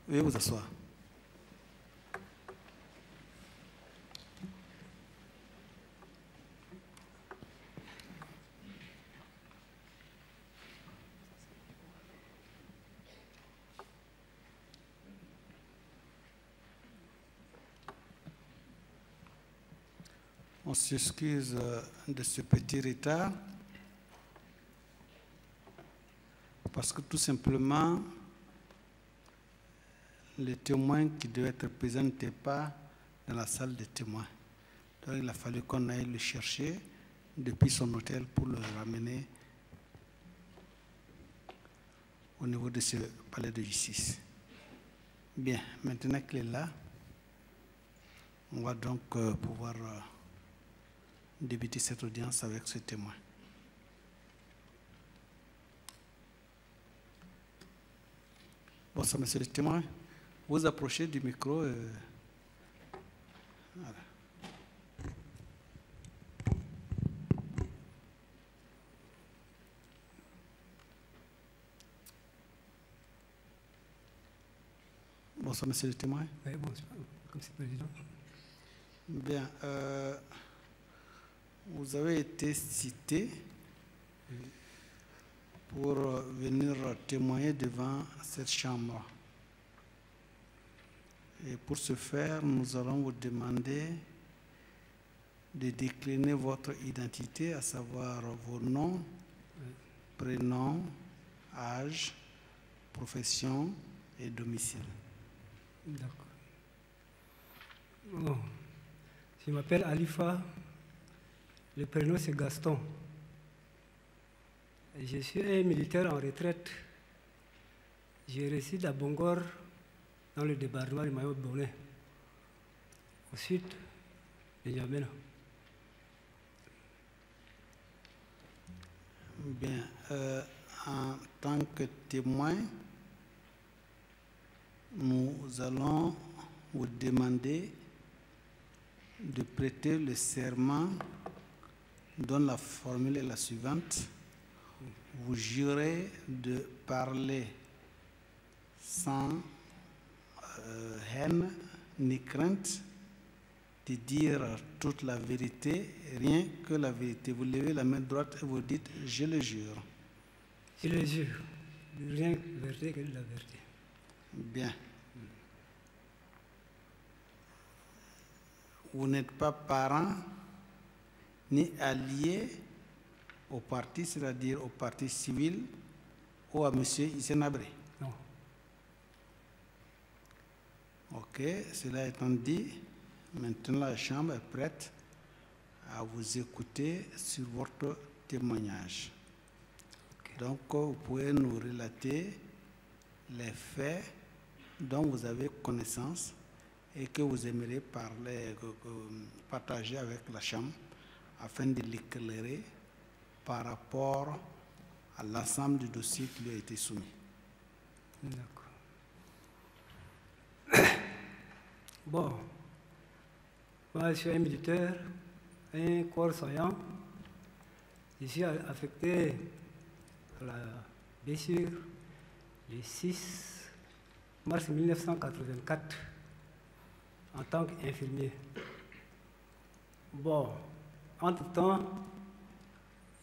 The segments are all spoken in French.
Veuillez vous asseoir. On s'excuse de ce petit retard parce que tout simplement, le témoin qui devait être présent n'était pas dans la salle des témoins. Donc il a fallu qu'on aille le chercher depuis son hôtel pour le ramener au niveau de ce palais de justice. Bien, maintenant qu'il est là, on va donc pouvoir débuter cette audience avec ce témoin. Bonsoir, monsieur le témoin. Vous approchez du micro. Voilà. Bonsoir, monsieur le témoin. Oui, bonsoir, monsieur le président. Bien, vous avez été cité pour venir témoigner devant cette chambre. Et pour ce faire, nous allons vous demander de décliner votre identité, à savoir vos noms, prénoms, âge, profession et domicile. D'accord. Bon. Je m'appelle Alifa, le prénom c'est Gaston. Je suis un militaire en retraite. Je réside à Bongor, dans le département de Mayo-Bonnet, au sud de N'Djamena. Bien, en tant que témoin, nous allons vous demander de prêter le serment dont la formule est la suivante. Vous jurez de parler sans haine ni crainte, de dire toute la vérité, rien que la vérité. Vous levez la main droite et vous dites « Je le jure ». Je le jure, rien que la vérité que la vérité. Bien. Vous n'êtes pas parent ni allié au parti, c'est-à-dire au parti civil ou à M. Issenabré. Non. Ok, cela étant dit, maintenant la Chambre est prête à vous écouter sur votre témoignage. Okay. Donc, vous pouvez nous relater les faits dont vous avez connaissance et que vous aimeriez partager avec la Chambre afin de l'éclairer par rapport à l'ensemble du dossier qui lui a été soumis. D'accord. Bon, moi je suis un militaire, un corps soignant. Je suis affecté à la blessure le 6 mars 1984 en tant qu'infirmier. Bon, entre-temps,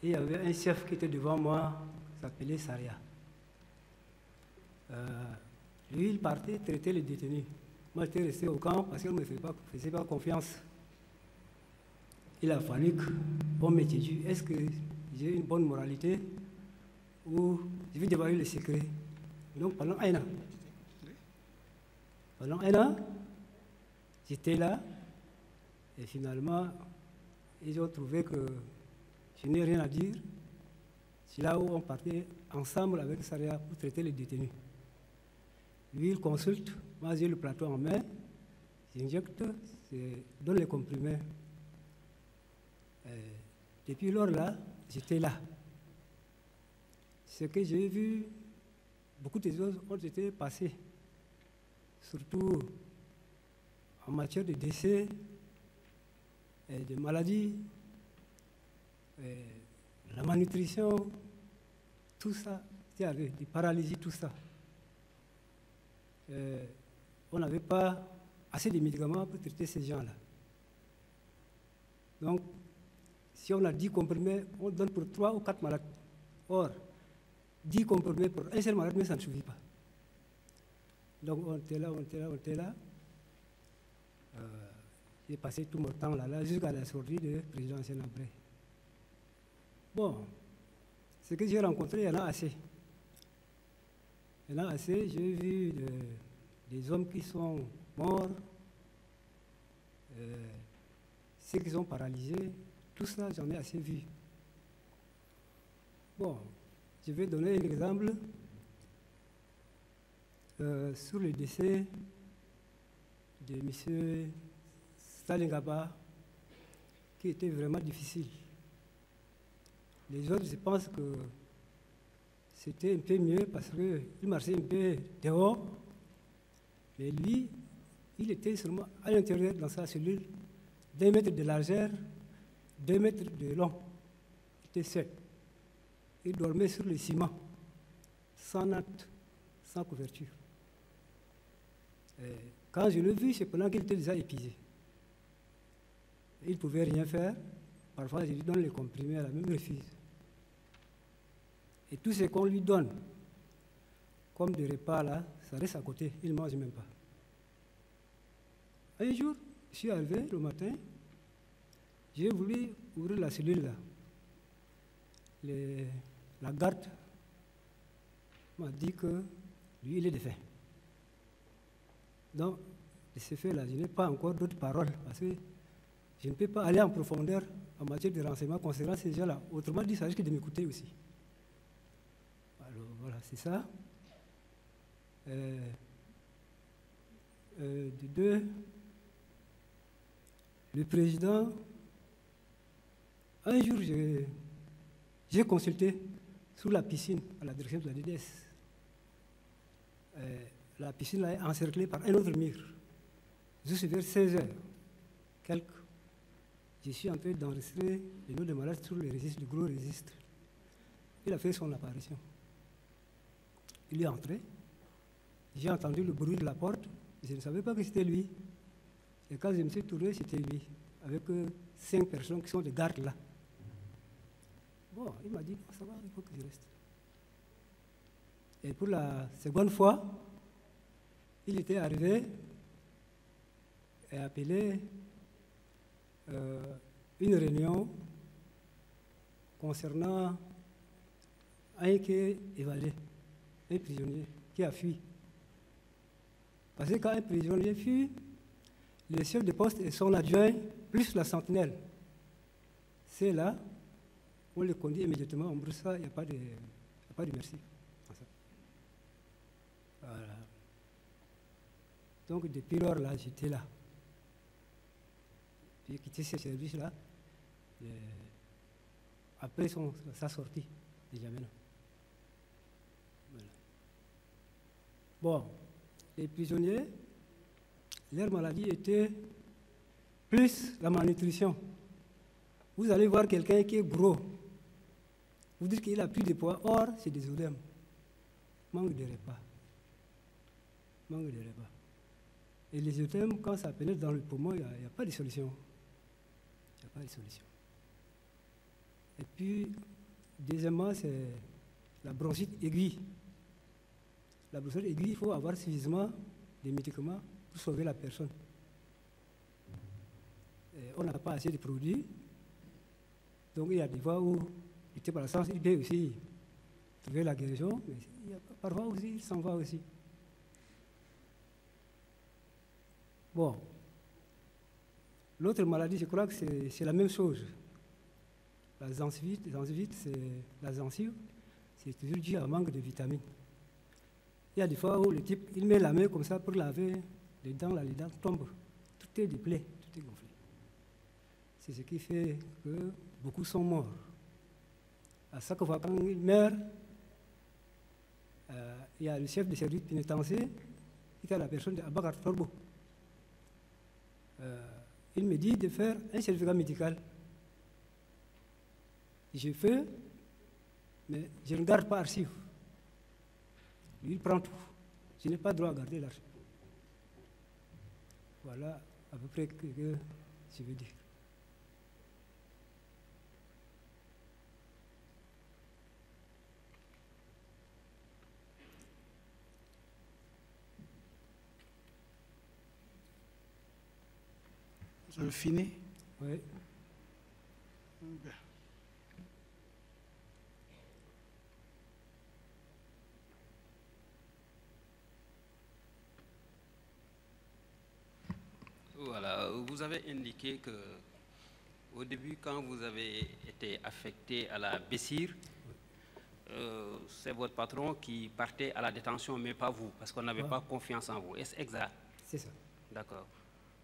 il y avait un chef qui était devant moi, s'appelait Saria. Lui, il partait traiter les détenus. Moi, j'étais resté au camp parce qu'il ne me faisait pas confiance. Il a fallu qu'on m'étudie. Est-ce que j'ai une bonne moralité ou je vais dévoiler le secret? Donc, pendant un an, j'étais là et finalement, ils ont trouvé que je n'ai rien à dire. C'est là où on partait ensemble avec Saria pour traiter les détenus. Lui, il consulte, moi j'ai le plateau en main, j'injecte, je donne les comprimés. Depuis lors-là, j'étais là. Ce que j'ai vu, beaucoup de choses ont été passées, surtout en matière de décès, de maladies, la malnutrition, tout ça, des paralysies, tout ça. on n'avait pas assez de médicaments pour traiter ces gens-là. Donc, si on a 10 comprimés, on donne pour 3 ou 4 malades. Or, 10 comprimés pour un seul malade, mais ça ne suffit pas. Donc, on était là. J'ai passé tout mon temps là jusqu'à la sortie du président Sénabré. Bon, ce que j'ai rencontré, il y en a assez. J'ai vu des hommes qui sont morts, ceux qui sont paralysés, tout ça, j'en ai assez vu. Bon, je vais donner un exemple sur le décès de M. Stalingaba, qui était vraiment difficile. Les autres, je pense que c'était un peu mieux parce qu'il marchait un peu dehors, mais lui, il était seulement à l'intérieur dans sa cellule, 2 mètres de largeur, 2 mètres de long. Il était seul. Il dormait sur le ciment, sans natte, sans couverture. Quand je l'ai vu, c'est pendant qu'il était déjà épuisé. Il ne pouvait rien faire. Parfois, je lui donne les comprimés, elle a même refuse. Et tout ce qu'on lui donne, comme des repas là, ça reste à côté, il ne mange même pas. Un jour, je suis arrivé le matin, j'ai voulu ouvrir la cellule là. La garde m'a dit que lui, il est défunt. Donc, de ce fait-là, je n'ai pas encore d'autres paroles parce que je ne peux pas aller en profondeur en matière de renseignement concernant ces gens-là. Autrement dit, ça risque de m'écouter aussi. Alors, voilà, c'est ça. De deux, le président, un jour, j'ai consulté sur la piscine à la direction de la DDS. La piscine là est encerclée par un autre mur. Juste vers 16 heures, je suis en train d'enregistrer les noms des malades sur le registre, le gros registre. Il a fait son apparition. Il est entré. J'ai entendu le bruit de la porte. Je ne savais pas que c'était lui. Et quand je me suis tourné, c'était lui, avec 5 personnes qui sont des gardes là. Bon, il m'a dit, ça va, il faut que je reste. Et pour la seconde fois, il était arrivé et appelé une réunion concernant un qui est évadé, un prisonnier qui a fui. Parce que quand un prisonnier fuit, le chef de poste et son adjoint, plus la sentinelle, c'est là, on le conduit immédiatement, on brousse ça, il n'y a pas de merci. Voilà. Donc depuis lors là, j'étais là. J'ai quitté ce service-là après sa sortie de N'Djamena. Voilà. Bon, les prisonniers, leur maladie était plus la malnutrition. Vous allez voir quelqu'un qui est gros, vous dites qu'il a plus de poids, or c'est des œdèmes. Manque de repas. Manque de repas. Et les œdèmes, quand ça pénètre dans le poumon, il n'y a pas de solution. Il n'y a pas de solution. Et puis, deuxièmement, c'est la bronchite aiguë. La bronchite aiguë, il faut avoir suffisamment de médicaments pour sauver la personne. Et on n'a pas assez de produits. Donc, il y a des fois où, il était par la sens, il peut aussi trouver la guérison, mais parfois aussi, il s'en va aussi. Bon. L'autre maladie, je crois que c'est la même chose. La gencive, c'est la gencive, c'est toujours dû à un manque de vitamines. Il y a des fois où le type, il met la main comme ça pour laver les dents tombent. Tout est déplé, tout est gonflé. C'est ce qui fait que beaucoup sont morts. À chaque fois quand ils meurent, il y a le chef de service pénitentiaire qui est la personne d'Abakar Torbo. Il me dit de faire un certificat médical. Je fais, mais je ne garde pas archive. Lui, il prend tout. je n'ai pas droit à garder l'argent. Voilà à peu près ce que je veux dire. Vous avez fini? Oui. Bien. Voilà, vous avez indiqué que au début, quand vous avez été affecté à la Bessir, c'est votre patron qui partait à la détention, mais pas vous, parce qu'on n'avait pas confiance en vous. Est-ce exact? C'est ça. D'accord.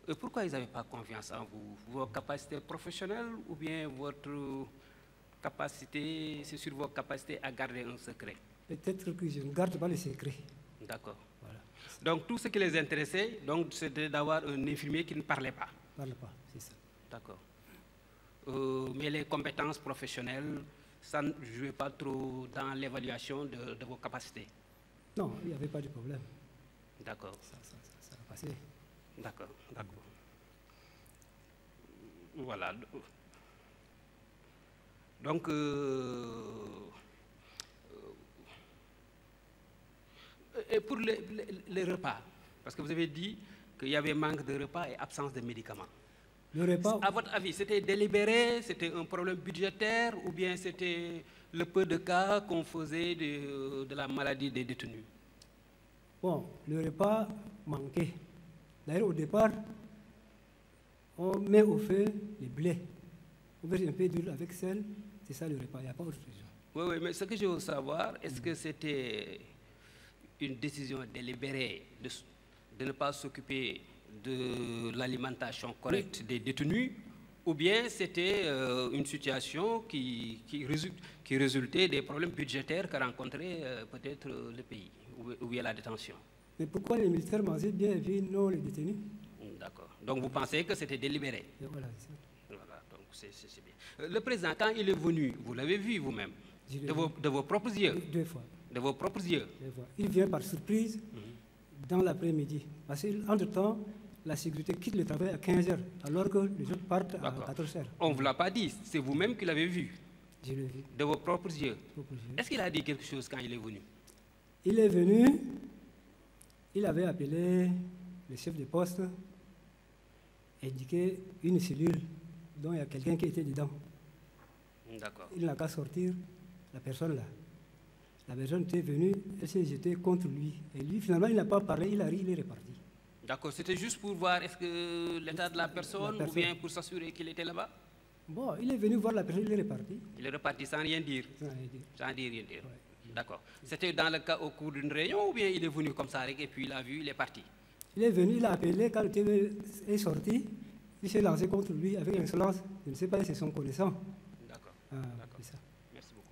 Et pourquoi ils n'avaient pas confiance en vous? Vos capacités professionnelles ou bien votre capacité, c'est sur vos capacités à garder un secret? Peut-être que je ne garde pas le secret. D'accord. Voilà. Donc tout ce qui les intéressait, c'était d'avoir un infirmier qui ne parlait pas. Parle pas, c'est ça. D'accord. Mais les compétences professionnelles, ça ne jouait pas trop dans l'évaluation de vos capacités? Non, il n'y avait pas de problème. D'accord. Ça a passé. D'accord, d'accord. Voilà. Donc, et pour les repas, parce que vous avez dit qu'il y avait manque de repas et absence de médicaments. Le repas, À votre avis, c'était délibéré, c'était un problème budgétaire ou bien c'était le peu de cas qu'on faisait de la maladie des détenus? bon, le repas manquait. D'ailleurs, au départ, on met au feu les blés. On met un peu d'huile avec sel, c'est ça le repas, il n'y a pas autre chose. Oui, oui, mais ce que je veux savoir, est-ce que c'était une décision délibérée de ne pas s'occuper de l'alimentation correcte des détenus, ou bien c'était une situation qui résultait des problèmes budgétaires qu'a rencontré peut-être le pays, ou bien la détention? Mais pourquoi les militaires mangeaient bien et puis non les détenus? D'accord. Donc vous pensez que c'était délibéré? Et voilà, c'est ça. Voilà, donc c'est bien. Le président, quand il est venu, vous l'avez vu vous-même, Je l'ai de vos propres yeux, Deux fois. de vos propres yeux. Deux fois. Il vient par surprise dans l'après-midi. Parce qu'entre-temps, la sécurité quitte le travail à 15h, alors que les autres partent à D'accord. 14h. On ne vous l'a pas dit, c'est vous-même qui l'avez vu, Je l'ai vu. de vos propres yeux. Propre jeu. Est-ce qu'il a dit quelque chose quand il est venu? Il est venu, il avait appelé le chef de poste, indiqué une cellule dont il y a quelqu'un qui était dedans. D'accord. Il n'a qu'à sortir la personne là. La personne était venue, elle s'est jetée contre lui. Et lui, finalement, il n'a pas parlé, il a ri, il est reparti. D'accord, c'était juste pour voir est-ce que l'état de la personne, ou bien pour s'assurer qu'il était là-bas? Bon, il est venu voir la personne, il est reparti. Il est reparti sans rien dire? Ça a été. Sans dire rien dire. Ouais. D'accord. C'était dans le cas au cours d'une réunion ou bien il est venu comme ça et puis il a vu, il est parti? Il est venu, il a appelé, quand le TV est sorti, il s'est lancé contre lui avec insolence. Je ne sais pas si c'est son connaissant. D'accord. Ah, D'accord. c'est ça. Merci beaucoup.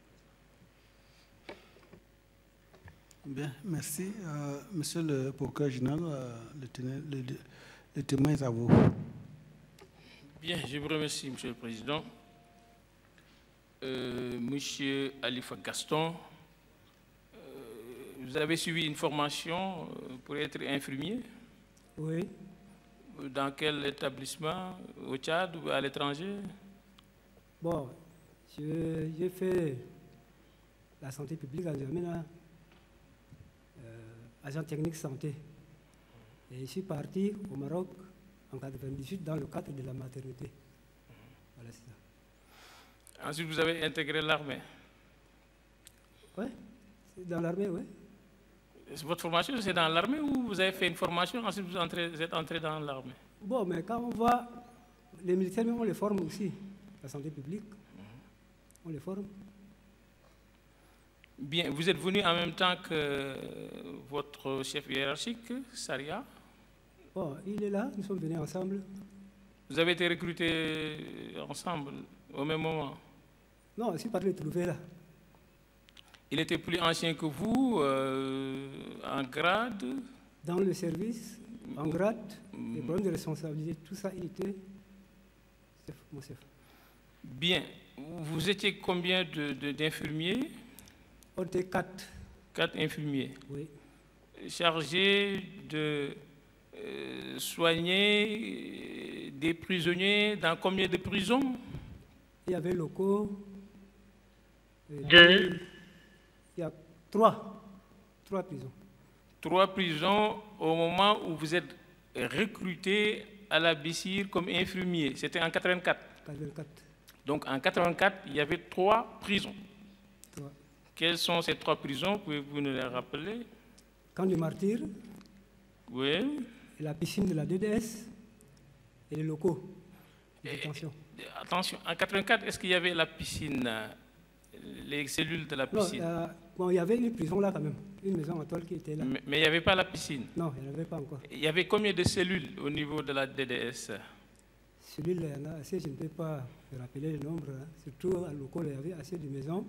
Bien, merci. Monsieur le procureur général, le témoin est à vous. Bien, je vous remercie, Monsieur le Président. Monsieur Alifa Gaston, vous avez suivi une formation pour être infirmier? Oui, Dans quel établissement? Au Tchad ou à l'étranger? bon, j'ai fait la santé publique à N'Djamena, agent technique santé. Et je suis parti au Maroc en 1998 dans le cadre de la maternité. Voilà, c'est ça. Ensuite, vous avez intégré l'armée. Oui, c'est dans l'armée, oui. Votre formation, c'est dans l'armée ou vous avez fait une formation, ensuite vous êtes entré dans l'armée? Bon, mais quand on voit, les militaires, on les forme aussi, la santé publique, on les forme. Bien, vous êtes venu en même temps que votre chef hiérarchique, Saria. Bon, il est là, nous sommes venus ensemble. Vous avez été recrutés ensemble au même moment. Non, je suis parti le trouver là. Il était plus ancien que vous, en grade. Dans le service, en grade, les problèmes de responsabilité, tout ça, il était mon chef. Bien. Vous étiez combien d'infirmiers? On était 4. 4 infirmiers. Oui. chargé de soigner des prisonniers dans combien de prisons? Il y avait locaux. Deux. Il y a trois prisons. 3 prisons au moment où vous êtes recruté à la BICIR comme infirmier. C'était en 84. 84. Donc en 84, il y avait 3 prisons. 3. Quelles sont ces 3 prisons? Pouvez-vous nous les rappeler? Camp du Martyr, Oui. la piscine de la DDS et les locaux de détention. Attention, en 84, est-ce qu'il y avait la piscine, les cellules de la Non, piscine? bon, il y avait une prison là quand même, une maison en toile qui était là. Mais il n'y avait pas la piscine. Non, il n'y en avait pas encore. Il y avait combien de cellules au niveau de la DDS? Celui-là, il y en a assez, je ne peux pas me rappeler le nombre. Hein. Surtout à locaux, il y avait assez de maisons.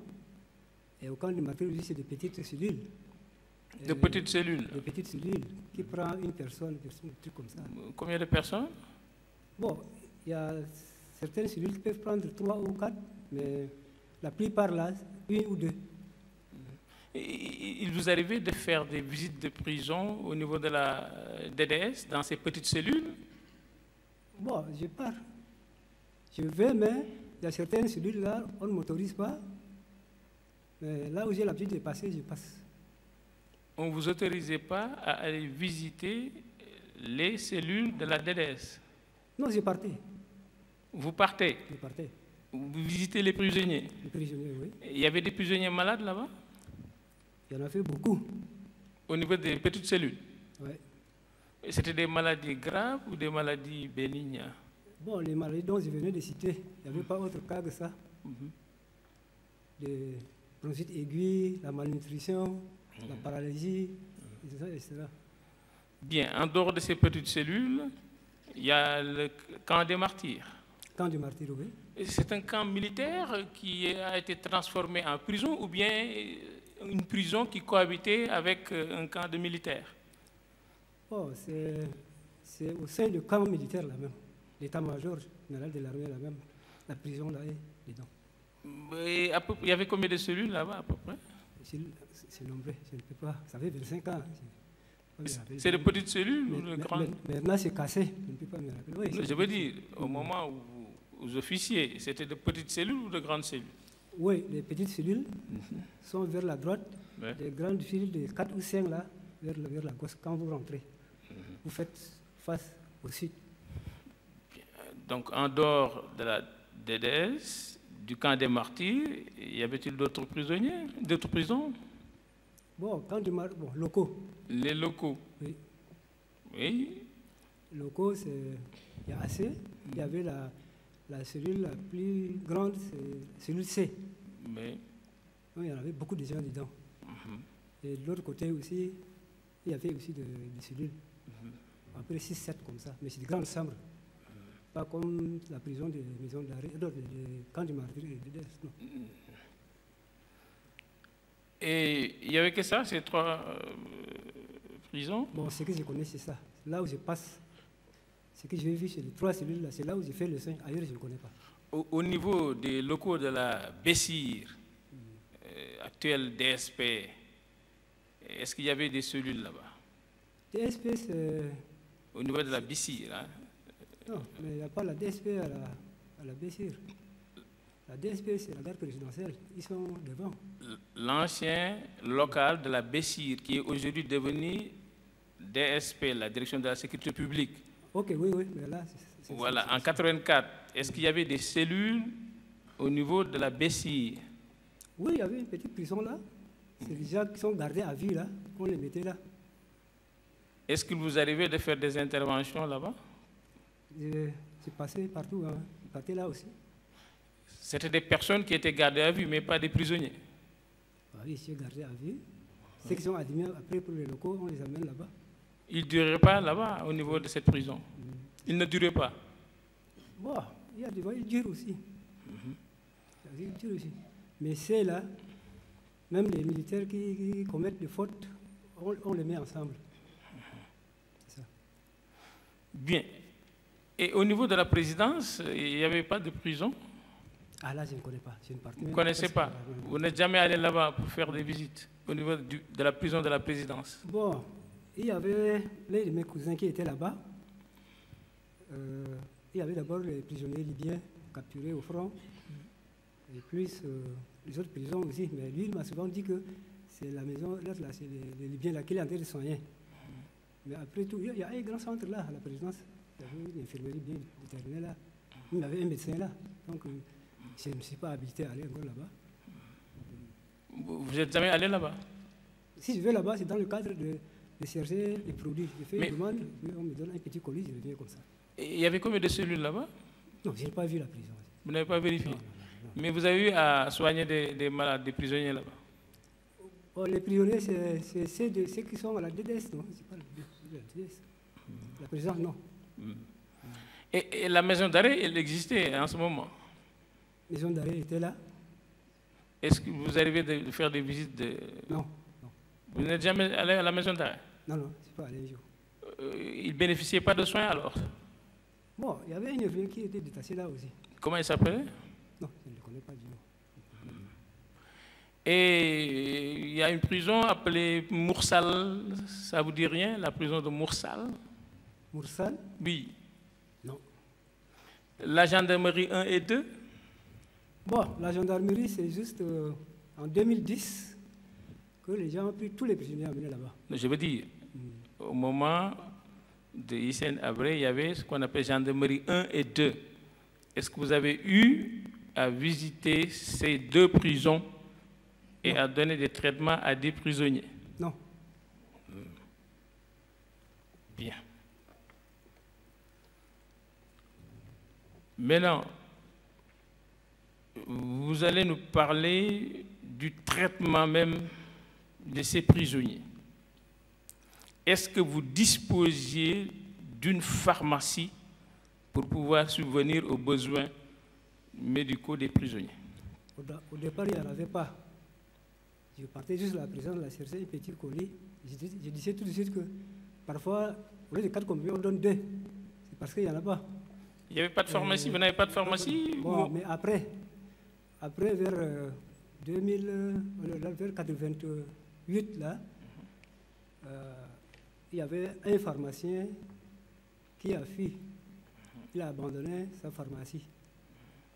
Et au camp du Martyr aussi, c'est des petites cellules. De petites cellules? Des petites cellules qui prend une personne, un truc comme ça. Combien de personnes? Bon, il y a certaines cellules qui peuvent prendre 3 ou 4, mais la plupart là, 1 ou 2. Il vous arrivait de faire des visites de prison au niveau de la DDS, dans ces petites cellules? Bon, je pars. Je vais, mais il y a certaines cellules là, on ne m'autorise pas. Mais là où j'ai l'habitude de passer, je passe. On ne vous autorisait pas à aller visiter les cellules de la DDS? Non, je partais. Vous partez? Je partais. Vous visitez les prisonniers? Les prisonniers, oui. Il y avait des prisonniers malades là-bas? Il y en a fait beaucoup. Au niveau des petites cellules? Oui. C'était des maladies graves ou des maladies bénignes? Bon, les maladies dont je venais de citer, il n'y avait pas autre cas que ça. Les bronchites aiguës, la malnutrition, la paralysie, etc. Bien, en dehors de ces petites cellules, il y a le camp des martyrs. Camp du Martyr, oui. C'est un camp militaire qui a été transformé en prison ou bien une prison qui cohabitait avec un camp de militaires? Oh, c'est au sein du camp militaire là même. L'état-major général de l'armée là même. La prison là est dedans. Et il y avait combien de cellules là-bas à peu près? C'est nombreux, je ne peux pas. Ça fait 25 ans. C'est de petites cellules ou de grandes? Maintenant c'est cassé, je ne peux pas me rappeler. Oui, je veux dire, au moment où vous officiez, c'était de petites cellules ou de grandes cellules? Oui, les petites cellules sont vers la droite, Ouais. les grandes cellules de 4 ou 5 là, vers la gauche. Quand vous rentrez, vous faites face au sud. Donc en dehors de la DDS, du camp des martyrs, y avait-il d'autres prisonniers, d'autres prisons? Bon, camp du Martyr, bon, locaux. Les locaux? Oui. Oui. Locaux, il y a assez. Il y avait la cellule la plus grande, c'est la cellule C. Mais... Donc, il y en avait beaucoup de gens dedans. Et de l'autre côté aussi, il y avait aussi des cellules. À peu près 6-7 comme ça. Mais c'est des grandes chambres. Pas comme la prison des maisons d'arrêt, des camps du Martyr et des DDS, non. Et il n'y avait que ça, ces 3 prisons? Bon, ce que je connais, c'est ça. Là où je passe, ce que j'ai vu chez les 3 cellules, là, c'est là où j'ai fait le soin. Ailleurs, je ne connais pas. Au niveau des locaux de la BICIR, actuelle DSP, est-ce qu'il y avait des cellules là-bas? DSP, c'est... Au niveau de la BICIR, hein? Non, mais il n'y a pas la DSP à la BICIR. La DSP, c'est la garde présidentielle. Ils sont devant. L'ancien local de la BICIR, qui est aujourd'hui devenu DSP, la Direction de la Sécurité Publique. Ok, oui, mais là... Voilà, en 84, est-ce qu'il y avait des cellules au niveau de la BICIR? Oui, il y avait une petite prison là. C'est des gens qui sont gardés à vue là, qu'on les mettait là. Est-ce qu'il vous arrivait de faire des interventions là-bas? J'ai passé partout, hein. Je partais là aussi. C'était des personnes qui étaient gardées à vue, mais pas des prisonniers? Oui, ils sont gardés à vue. Ceux qui sont admis après pour les locaux, on les amène là-bas. Ils ne duraient pas là-bas, au niveau de cette prison? Ils ne duraient pas? Bon, il y a des fois, ils durent aussi. Ils durent aussi. Mais c'est là, même les militaires qui commettent des fautes, on les met ensemble. C'est ça. Bien. Et au niveau de la présidence, il n'y avait pas de prison? Ah là, je ne connais pas. Vous ne connaissez pas? Vous n'êtes jamais allé là-bas pour faire des visites au niveau de la prison de la présidence? Bon, il y avait l'un de mes cousins qui était là-bas. Il y avait d'abord les prisonniers libyens capturés au front, et plus les autres prisons aussi. Mais lui, il m'a souvent dit que c'est la maison, là, c'est les Libyens là qu'il est en train de soigner. Mais après tout, il y a un grand centre là, à la présidence. Il y avait une infirmerie bien déterminée là. Il y avait un médecin là. Donc, je ne me suis pas habilité à aller encore là-bas. Vous n'êtes jamais allé là-bas? Si je vais là-bas, c'est dans le cadre de chercher les produits. Je fais une demande, on me donne un petit colis, je reviens comme ça. Et il y avait combien de cellules là-bas? Non, je n'ai pas vu la prison. Vous n'avez pas vérifié? Non, non. Mais vous avez eu à soigner des malades, des prisonniers là-bas? Oh, les prisonniers, c'est ceux qui sont à la DDS, non? C'est pas la DDS. La prison, non. Et la maison d'arrêt, elle existait en ce moment? La maison d'arrêt était là? Est-ce que vous arrivez de faire des visites de... Non, non. Vous n'êtes jamais allé à la maison d'arrêt? Non, non, je ne suis pas allé un jour. Ils ne bénéficiaient pas de soins alors? Bon, il y avait une infirmière qui était détachée là aussi. Comment il s'appelait? Non, je ne le connais pas du tout. Et il y a une prison appelée Moursal, ça vous dit rien, la prison de Moursal? Moursal? Oui. Non. La gendarmerie 1 et 2? Bon, la gendarmerie, c'est juste en 2010 que les gens ont pris tous les prisonniers amenés là-bas. Je veux dire, au moment de Hissène Habré, il y avait ce qu'on appelle gendarmerie 1 et 2. Est-ce que vous avez eu à visiter ces deux prisons et à donner des traitements à des prisonniers? Non. Bien. Maintenant, vous allez nous parler du traitement même de ces prisonniers. Est-ce que vous disposiez d'une pharmacie pour pouvoir subvenir aux besoins médicaux des prisonniers? Au départ, il n'y en avait pas. Je partais juste à la prison, la chercher un petit colis. Je disais tout de suite que parfois, au lieu de 4 comprimés, on donne 2. C'est parce qu'il n'y en a pas. Il n'y avait pas de pharmacie? Vous n'avez pas de pharmacie? Bon, mais après vers 88, là, il y avait un pharmacien qui a fui. Il a abandonné sa pharmacie.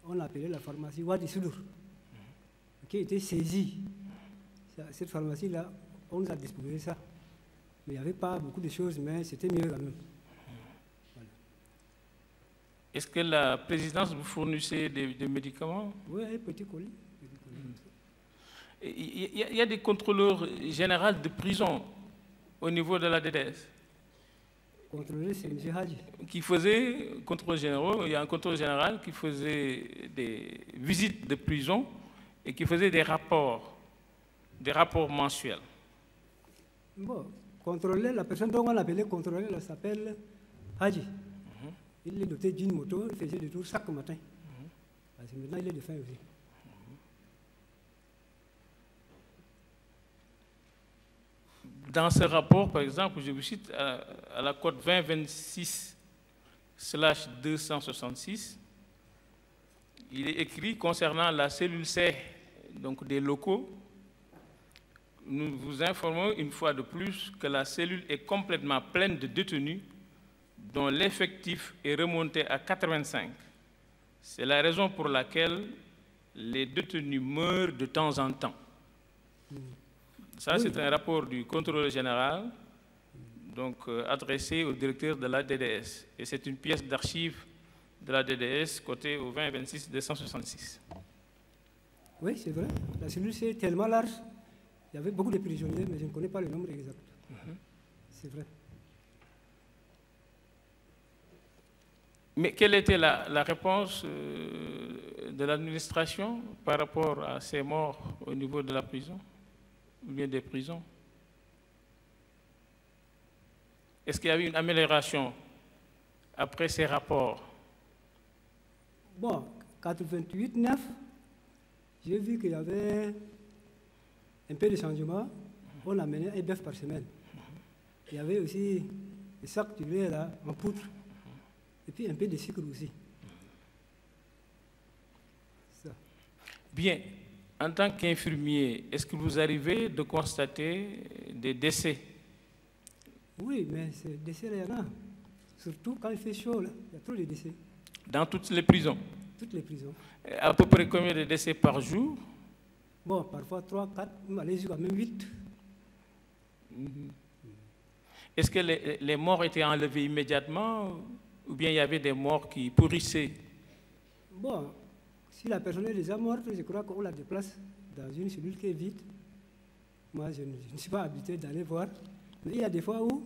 On l'appelait la pharmacie Wadi Soudour, qui a été saisie. Cette pharmacie-là, on nous a disposé ça. Mais il n'y avait pas beaucoup de choses, mais c'était mieux quand même. Voilà. Est-ce que la présidence vous fournissait des médicaments? Oui, un petit colis. Il y a des contrôleurs généraux de prison au niveau de la DDS. Contrôleur, c'est M. Hadji. Qui faisait, contrôleur général, il y a un contrôleur général qui faisait des visites de prison et qui faisait des rapports mensuels. Bon, contrôleur, la personne dont on l'appelait contrôleur, elle s'appelle Hadji. Il est doté d'une moto, il faisait des tours chaque matin. Parce que maintenant, il est de fin aussi. Dans ce rapport, par exemple, je vous cite à la cote 2026/266, il est écrit concernant la cellule C, donc des locaux, nous vous informons une fois de plus que la cellule est complètement pleine de détenus dont l'effectif est remonté à 85. C'est la raison pour laquelle les détenus meurent de temps en temps. Ça, c'est un rapport du contrôleur général, donc adressé au directeur de la DDS. Et c'est une pièce d'archive de la DDS, cotée au 2026/266. Oui, c'est vrai. La cellule, c'est tellement large. Il y avait beaucoup de prisonniers, mais je ne connais pas le nombre exact. C'est vrai. Mais quelle était la réponse de l'administration par rapport à ces morts au niveau de la prison, ou bien des prisons? Est-ce qu'il y a eu une amélioration après ces rapports? Bon, 88-9, j'ai vu qu'il y avait un peu de changement. On amenait un bœuf par semaine. Il y avait aussi des sacs de lait là, en poudre. Et puis un peu de sucre aussi. Ça. Bien. En tant qu'infirmier, est-ce que vous arrivez de constater des décès Oui, mais ces décès, il y en a. Surtout quand il fait chaud, là, il y a trop de décès. Dans toutes les prisons? Toutes les prisons. À peu près combien de décès par jour? Bon, parfois 3, 4, allez jusqu'à même 8. Est-ce que les morts étaient enlevés immédiatement ou bien il y avait des morts qui pourrissaient? Bon, si la personne est déjà morte, je crois qu'on la déplace dans une cellule qui est vide. Moi, je ne suis pas habitué d'aller voir. Mais il y a des fois où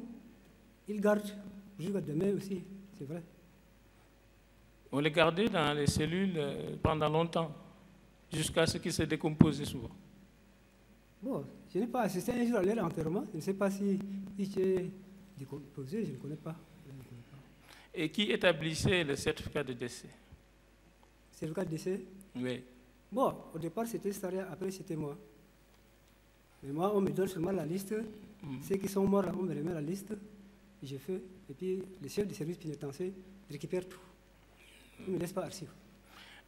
ils gardent jusqu'à demain aussi, c'est vrai. On les gardait dans les cellules pendant longtemps, jusqu'à ce qu'ils se décomposent souvent. Bon, je n'ai pas assisté un jour à leur enterrement. Je ne sais pas si s'est décomposé, je ne connais pas. Et qui établissait le certificat de décès? Certificat de décès? Oui. Bon, au départ, c'était Staria, après, c'était moi. Mais moi, on me donne seulement la liste. Ceux qui sont morts, là, on me remet la liste. Je fais. Et puis, le chef du service pénitentiaire récupère tout. Il ne me laisse pas archive.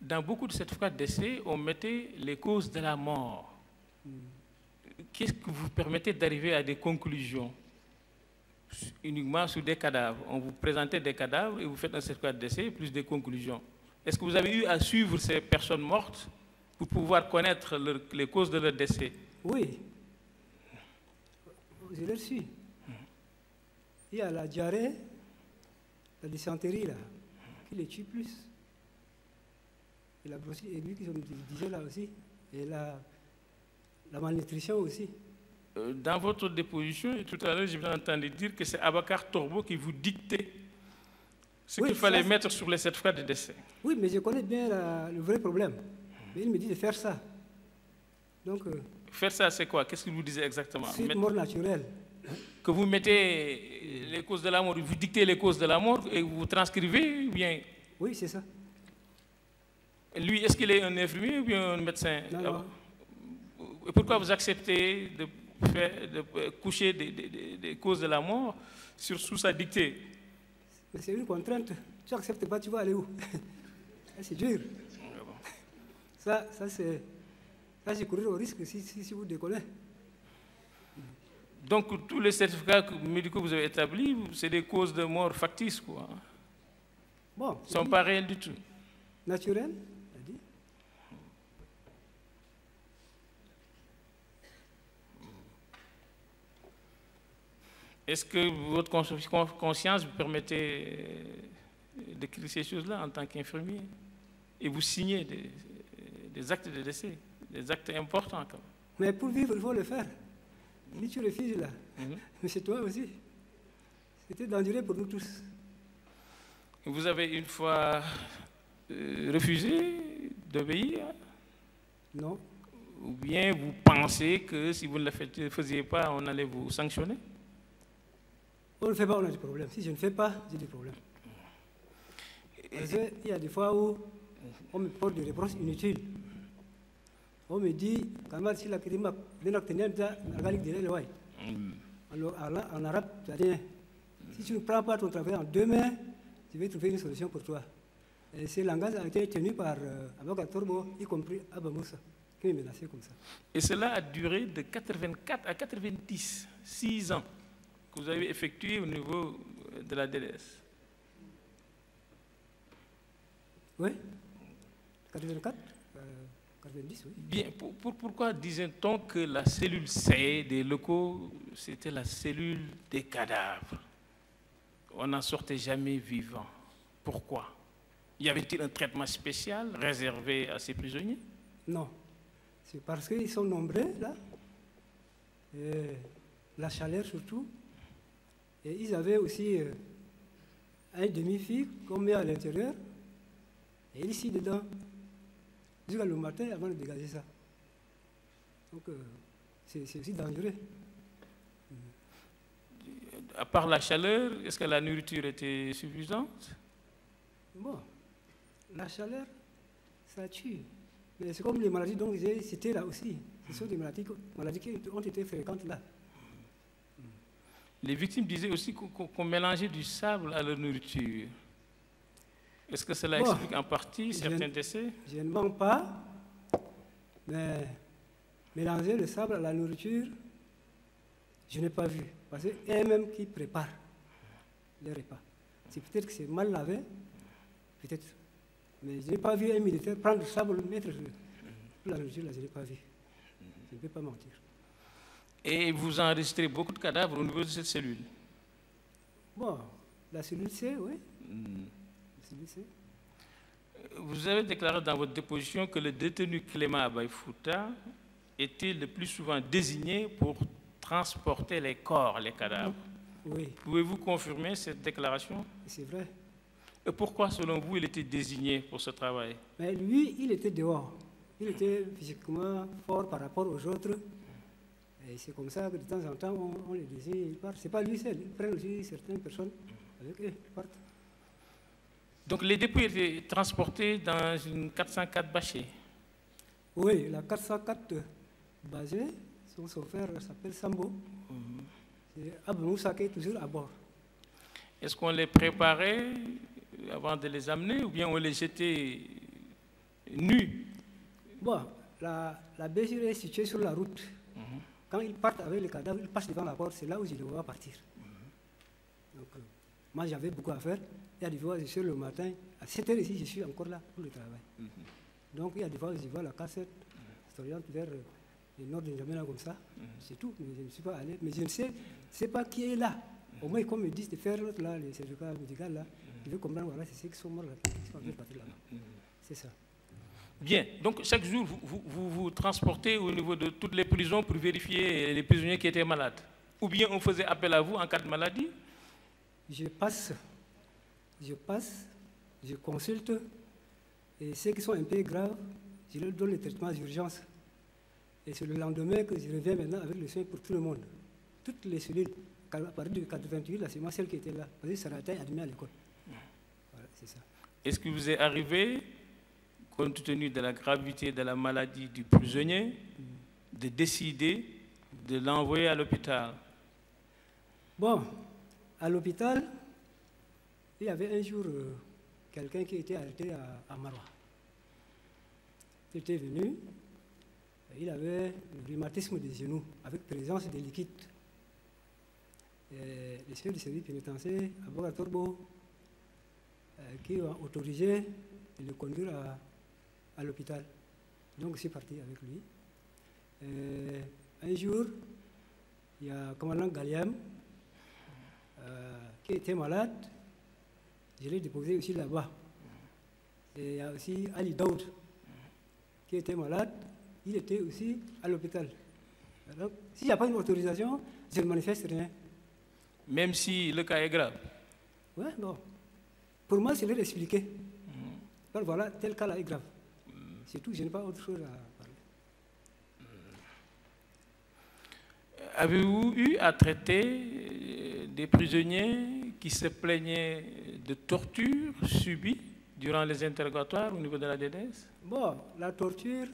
Dans beaucoup de certificats de décès, on mettait les causes de la mort. Qu'est-ce que vous permettez d'arriver à des conclusions uniquement sur des cadavres? On vous présentait des cadavres et vous faites un certificat de décès plus des conclusions. Est-ce que vous avez eu à suivre ces personnes mortes pour pouvoir connaître les causes de leur décès? Oui. Je l'ai su. Il y a la diarrhée, la dysenterie, là, qui les tue plus. Et la brossite aiguë, qui se disait là aussi. Et la malnutrition aussi. Dans votre déposition, tout à l'heure, j'ai entendu dire que c'est Abacar Torbo qui vous dictait ce qu'il fallait mettre sur les certificats de décès. Oui, mais je connais bien le vrai problème. Mais il me dit de faire ça. Donc, faire ça, c'est quoi? Qu'est-ce qu'il vous disait exactement? C'est mort naturelle. Que vous mettez les causes de la mort, vous dictez les causes de la mort et vous transcrivez ou bien? Oui, c'est ça. Lui, est-ce qu'il est un infirmier ou bien un médecin? Non. Et pourquoi vous acceptez de coucher des causes de la mort sous sa dictée? C'est une contrainte. Tu n'acceptes pas, tu vas aller où? C'est dur. Ça j'ai couru au risque si vous décollez. Donc, tous les certificats médicaux que vous avez établis, c'est des causes de mort factices, quoi. Bon. Ils ne sont pas réels du tout. Naturel, t'as dit. Est-ce que votre conscience vous permettait d'écrire ces choses-là en tant qu'infirmier? Et vous signez des actes de décès, des actes importants quand même. Mais pour vivre, il faut le faire. Si tu refuses là, mais c'est toi aussi. C'était dangereux pour nous tous. Vous avez une fois refusé d'obéir? Non. Ou bien vous pensez que si vous ne le faisiez pas, on allait vous sanctionner? On ne fait pas, on a des problèmes. Si je ne fais pas, j'ai des problèmes. Parce qu'il y a des fois où on me porte des reproches inutiles. On me dit, quand si la crime alors en arabe, tu as rien. Si tu ne prends pas ton travail en 2 mains, je vais trouver une solution pour toi. Et ce langage a été tenu par Abacar Torbo, y compris Abba Moussa, qui m'a menacé comme ça. Et cela a duré de 84 à 90, 6 ans que vous avez effectué au niveau de la DDS. Oui, 84, 90, oui. Bien, pourquoi disait-on que la cellule C des locaux, c'était la cellule des cadavres? On n'en sortait jamais vivant. Pourquoi? Y avait-il un traitement spécial réservé à ces prisonniers? Non, c'est parce qu'ils sont nombreux, là, et la chaleur surtout, et ils avaient aussi un demi-fille qu'on met à l'intérieur, et ici dedans, jusqu'à le matin avant de dégager ça. Donc, c'est aussi dangereux. À part la chaleur, est-ce que la nourriture était suffisante? Bon, la chaleur, ça tue. Mais c'est comme les maladies dont j'ai cité là aussi. Ce sont des maladies qui ont été fréquentes là. Les victimes disaient aussi qu'on mélangeait du sable à leur nourriture. Est-ce que cela explique en partie certains décès? Je ne mens pas, mais mélanger le sable à la nourriture, je n'ai pas vu. Parce que eux-mêmes qui préparent les repas. C'est peut-être que c'est mal lavé, peut-être. Mais je n'ai pas vu un militaire prendre le sable, mettre sur la nourriture, là, je n'ai pas vu. Je ne peux pas mentir. Et vous enregistrez beaucoup de cadavres au niveau de cette cellule? Bon, la cellule C, oui. La cellule C. Vous avez déclaré dans votre déposition que le détenu Clément Abaïfouta était le plus souvent désigné pour transporter les corps, les cadavres. Oui. Pouvez-vous confirmer cette déclaration? C'est vrai. Et pourquoi, selon vous, il était désigné pour ce travail? Mais lui, il était dehors. Il était physiquement fort par rapport aux autres. Et c'est comme ça que de temps en temps, on les désigne. Ils partent. Ce n'est pas lui seul. Ils prennent aussi certaines personnes avec eux. Ils partent. Donc les dépouilles étaient transportées dans une 404 bâchée? Oui, la 404 bâchée, son chauffeur s'appelle Sambo. C'est Abou Moussa qui est toujours à bord. Est-ce qu'on les préparait avant de les amener ou bien on les jetait nus? Bon, la bâchée est située sur la route. Quand ils partent avec les cadavres, ils passent devant la porte, c'est là où je les vois partir. Donc, moi, j'avais beaucoup à faire. Il y a des fois, je suis le matin, à 7 h ici, je suis encore là pour le travail. Donc, il y a des fois, je vois la cassette, s'oriente vers le nord de N'Djamena comme ça. C'est tout, mais je ne suis pas allé. Mais je ne sais pas qui est là. Au moins, comme ils disent de faire l'autre là, les certificats médicaux là, je veux comprendre, voilà, c'est ceux qui sont morts là, qui sont en train de partir là-bas. C'est ça. Bien, donc chaque jour, vous transportez au niveau de toutes les prisons pour vérifier les prisonniers qui étaient malades? Ou bien on faisait appel à vous en cas de maladie? Je passe, je consulte, et ceux qui sont un peu graves, je leur donne le traitement d'urgence. Et c'est le lendemain que je reviens maintenant avec le soin pour tout le monde. Toutes les cellules, à partir de 88, là, c'est moi celle qui était là, parce que Sarata est admis à l'école. Voilà, c'est ça. Est-ce que vous est arrivé, compte tenu de la gravité de la maladie du prisonnier, de décider de l'envoyer à l'hôpital? Bon, à l'hôpital, il y avait un jour quelqu'un qui était arrêté à Maroua. Il était venu, il avait le rhumatisme des genoux avec présence de liquide. Les chefs du service pénitentiaire, à Bogatorbo, qui ont autorisé de le conduire à l'hôpital. Donc, je suis parti avec lui. Un jour, il y a le commandant Galiam qui était malade. Je l'ai déposé aussi là-bas. Et il y a aussi Ali Daoud qui était malade. Il était aussi à l'hôpital. Donc, s'il n'y a pas une autorisation, je ne manifeste rien. Même si le cas est grave? Oui, non. Pour moi, c'est leur expliquer. Donc voilà, tel cas-là est grave. C'est tout, je n'ai pas autre chose à parler. Avez-vous eu à traiter des prisonniers qui se plaignaient de tortures subies durant les interrogatoires au niveau de la DDS? Bon, la torture,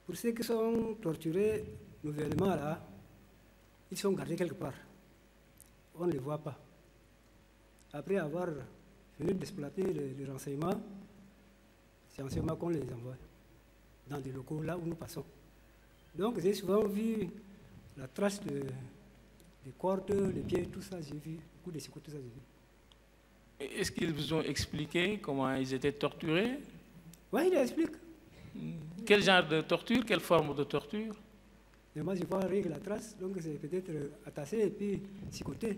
pour ceux qui sont torturés nouvellement là, ils sont gardés quelque part. On ne les voit pas. Après avoir venu d'exploiter les renseignements, c'est en ce moment qu'on les envoie dans des locaux là où nous passons. Donc j'ai souvent vu la trace des cordes, les pieds, tout ça, j'ai vu, beaucoup de secours, tout ça, j'ai vu. Est-ce qu'ils vous ont expliqué comment ils étaient torturés? Oui, il explique. Quel genre de torture, quelle forme de torture? Mais moi, je vois rien que la trace, donc c'est peut-être attaché et puis sicoté.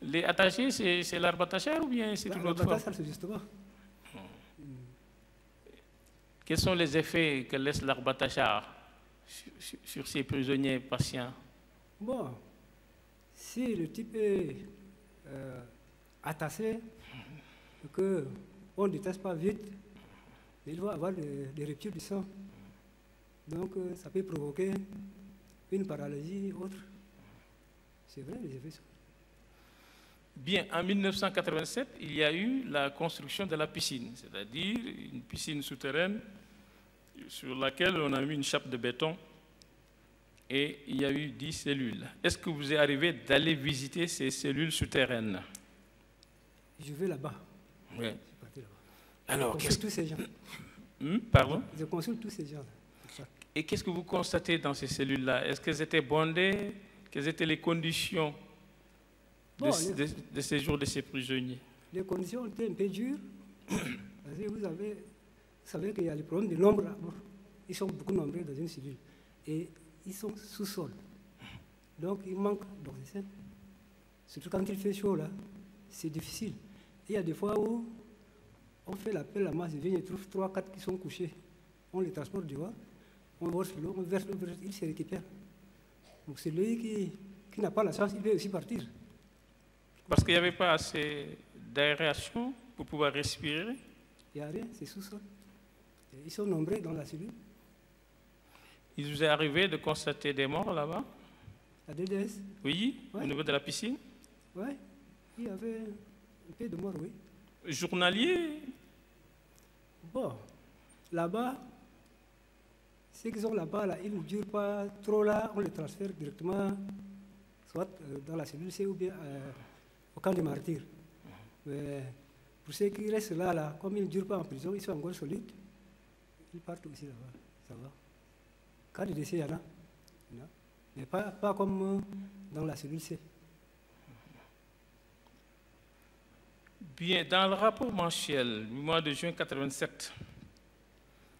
Les attachés, c'est l'arbre attacheur ou bien c'est une autre forme? C'est justement. Quels sont les effets que laisse l'arbre attacheur sur ces prisonniers patients? Bon, si le type est attaché, qu'on ne détache pas vite, il va avoir des ruptures du sang. Donc, ça peut provoquer une paralysie ou autre. C'est vrai, les effets sont. Bien, en 1987, il y a eu la construction de la piscine, c'est-à-dire une piscine souterraine sur laquelle on a mis une chape de béton et il y a eu 10 cellules. Est-ce que vous est arrivé d'aller visiter ces cellules souterraines? Je vais là-bas. Oui. Je suis parti là-bas. Alors, je consulte tous ces gens. Pardon? Je consulte tous ces gens. Et qu'est-ce que vous constatez dans ces cellules-là? Est-ce qu'elles étaient bondées? Quelles étaient les conditions Bon, de séjour de ces prisonniers? Les conditions étaient un peu dures. Parce que vous savez qu'il y a le problème de nombre. Ils sont beaucoup nombreux dans une cellule. Et ils sont sous-sol. Donc, il manque d'oxygène. Surtout quand il fait chaud, là, c'est difficile. Il y a des fois où on fait l'appel à masse de vigne et trouve 3, 4 qui sont couchés. On les transporte dehors, on verse l'eau, ils se récupèrent. Donc, celui qui n'a pas la chance, il peut aussi partir. Parce qu'il n'y avait pas assez d'aération pour pouvoir respirer? Il n'y a rien, c'est sous-sol. Ils sont nombreux dans la cellule. Il vous est arrivé de constater des morts là-bas? La DDS? Oui, Ouais. Au niveau de la piscine? Oui, il y avait un peu de morts, oui. Journalier? Bon, là-bas, ceux qui sont là-bas, là, ils ne durent pas trop là, on les transfère directement, soit dans la cellule C ou bien au camp des martyrs. Mais pour ceux qui restent là, comme ils ne durent pas en prison, ils sont encore solides, ils partent aussi là-bas, ça va. Cas de décès, il y en a. Mais pas comme dans la cellule C. Bien, dans le rapport mensuel du mois de juin 1987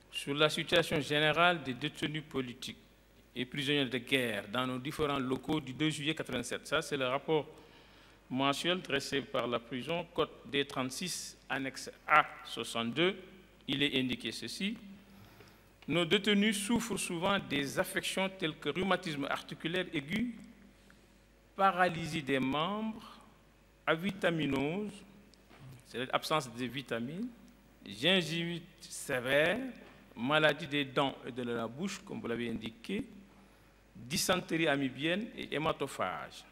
sur la situation générale des détenus politiques et prisonniers de guerre dans nos différents locaux du 2 juillet 1987, ça c'est le rapport mensuel dressé par la prison, code D36, annexe A62, il est indiqué ceci. Nos détenus souffrent souvent des affections telles que rhumatisme articulaire aigu, paralysie des membres, avitaminose, c'est l'absence de vitamines, gingivite sévère, maladie des dents et de la bouche, comme vous l'avez indiqué, dysenterie amibienne et hématophage.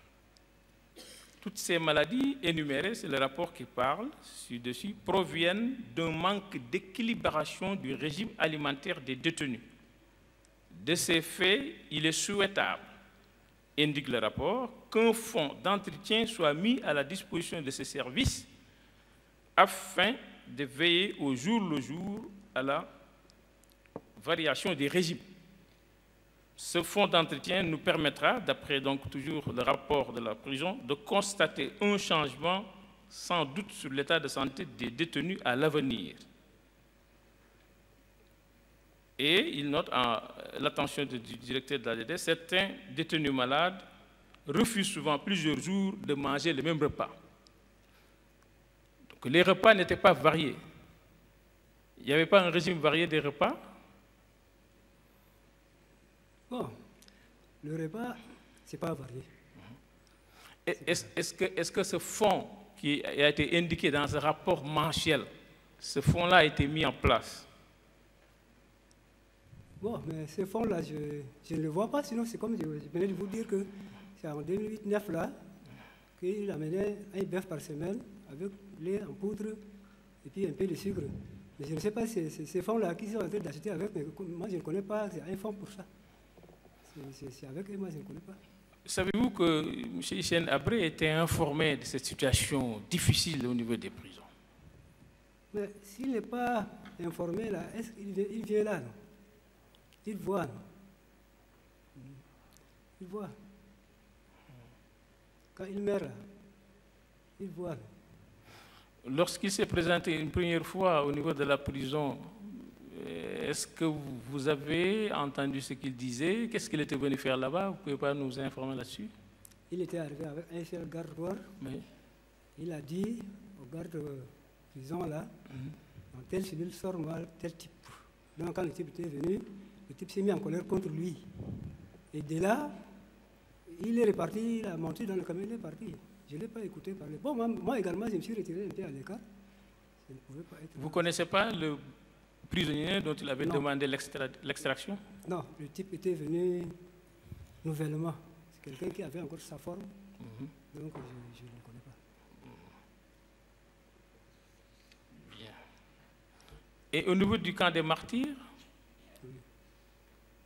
Toutes ces maladies énumérées, c'est le rapport qui parle ci-dessus, proviennent d'un manque d'équilibration du régime alimentaire des détenus. De ces faits, il est souhaitable, indique le rapport, qu'un fonds d'entretien soit mis à la disposition de ces services afin de veiller au jour le jour à la variation des régimes. Ce fonds d'entretien nous permettra, d'après donc toujours le rapport de la prison, de constater un changement sans doute sur l'état de santé des détenus à l'avenir. Et il note à l'attention du directeur de la DD, certains détenus malades refusent souvent plusieurs jours de manger le même repas. Donc les repas n'étaient pas variés. Il n'y avait pas un régime varié des repas. Bon, le repas, ce n'est pas varié. Est-ce que ce fonds qui a été indiqué dans ce rapport mensuel, ce fonds-là a été mis en place? Bon, mais ce fonds-là, je ne le vois pas, sinon c'est comme je venais de vous dire que c'est en 2008-2009 là qu'il amenait un bœuf par semaine avec lait en poudre et puis un peu de sucre. Mais je ne sais pas si ces fonds-là qu'ils sont en train d'acheter avec, mais moi je ne connais pas, c'est un fonds pour ça. C'est avec eux, moi je ne connais pas. Savez-vous que M. Hissène Habré était informé de cette situation difficile au niveau des prisons? Mais s'il n'est pas informé là, est-ce qu'il vient là, non? Il voit, non? Il voit. Quand il meurt là, il voit, non? Lorsqu'il s'est présenté une première fois au niveau de la prison, est-ce que vous avez entendu ce qu'il disait? Qu'est-ce qu'il était venu faire là-bas? Vous ne pouvez pas nous informer là-dessus? Il était arrivé avec un seul garde noir. Oui. Il a dit au garde de prison là, dans telle cellule sort mal tel type. Donc quand le type était venu, le type s'est mis en colère contre lui. Et de là, il est reparti, il a monté dans le camion, il est parti. Je ne l'ai pas écouté parler. Bon, moi également, je me suis retiré un peu à l'écart. Je ne pouvais pas être Vous ne connaissez pas le prisonnier dont il avait demandé l'extraction? Non, le type était venu nouvellement. C'est quelqu'un qui avait encore sa forme. Donc je ne le connais pas. Bien. Et au niveau du camp des martyrs,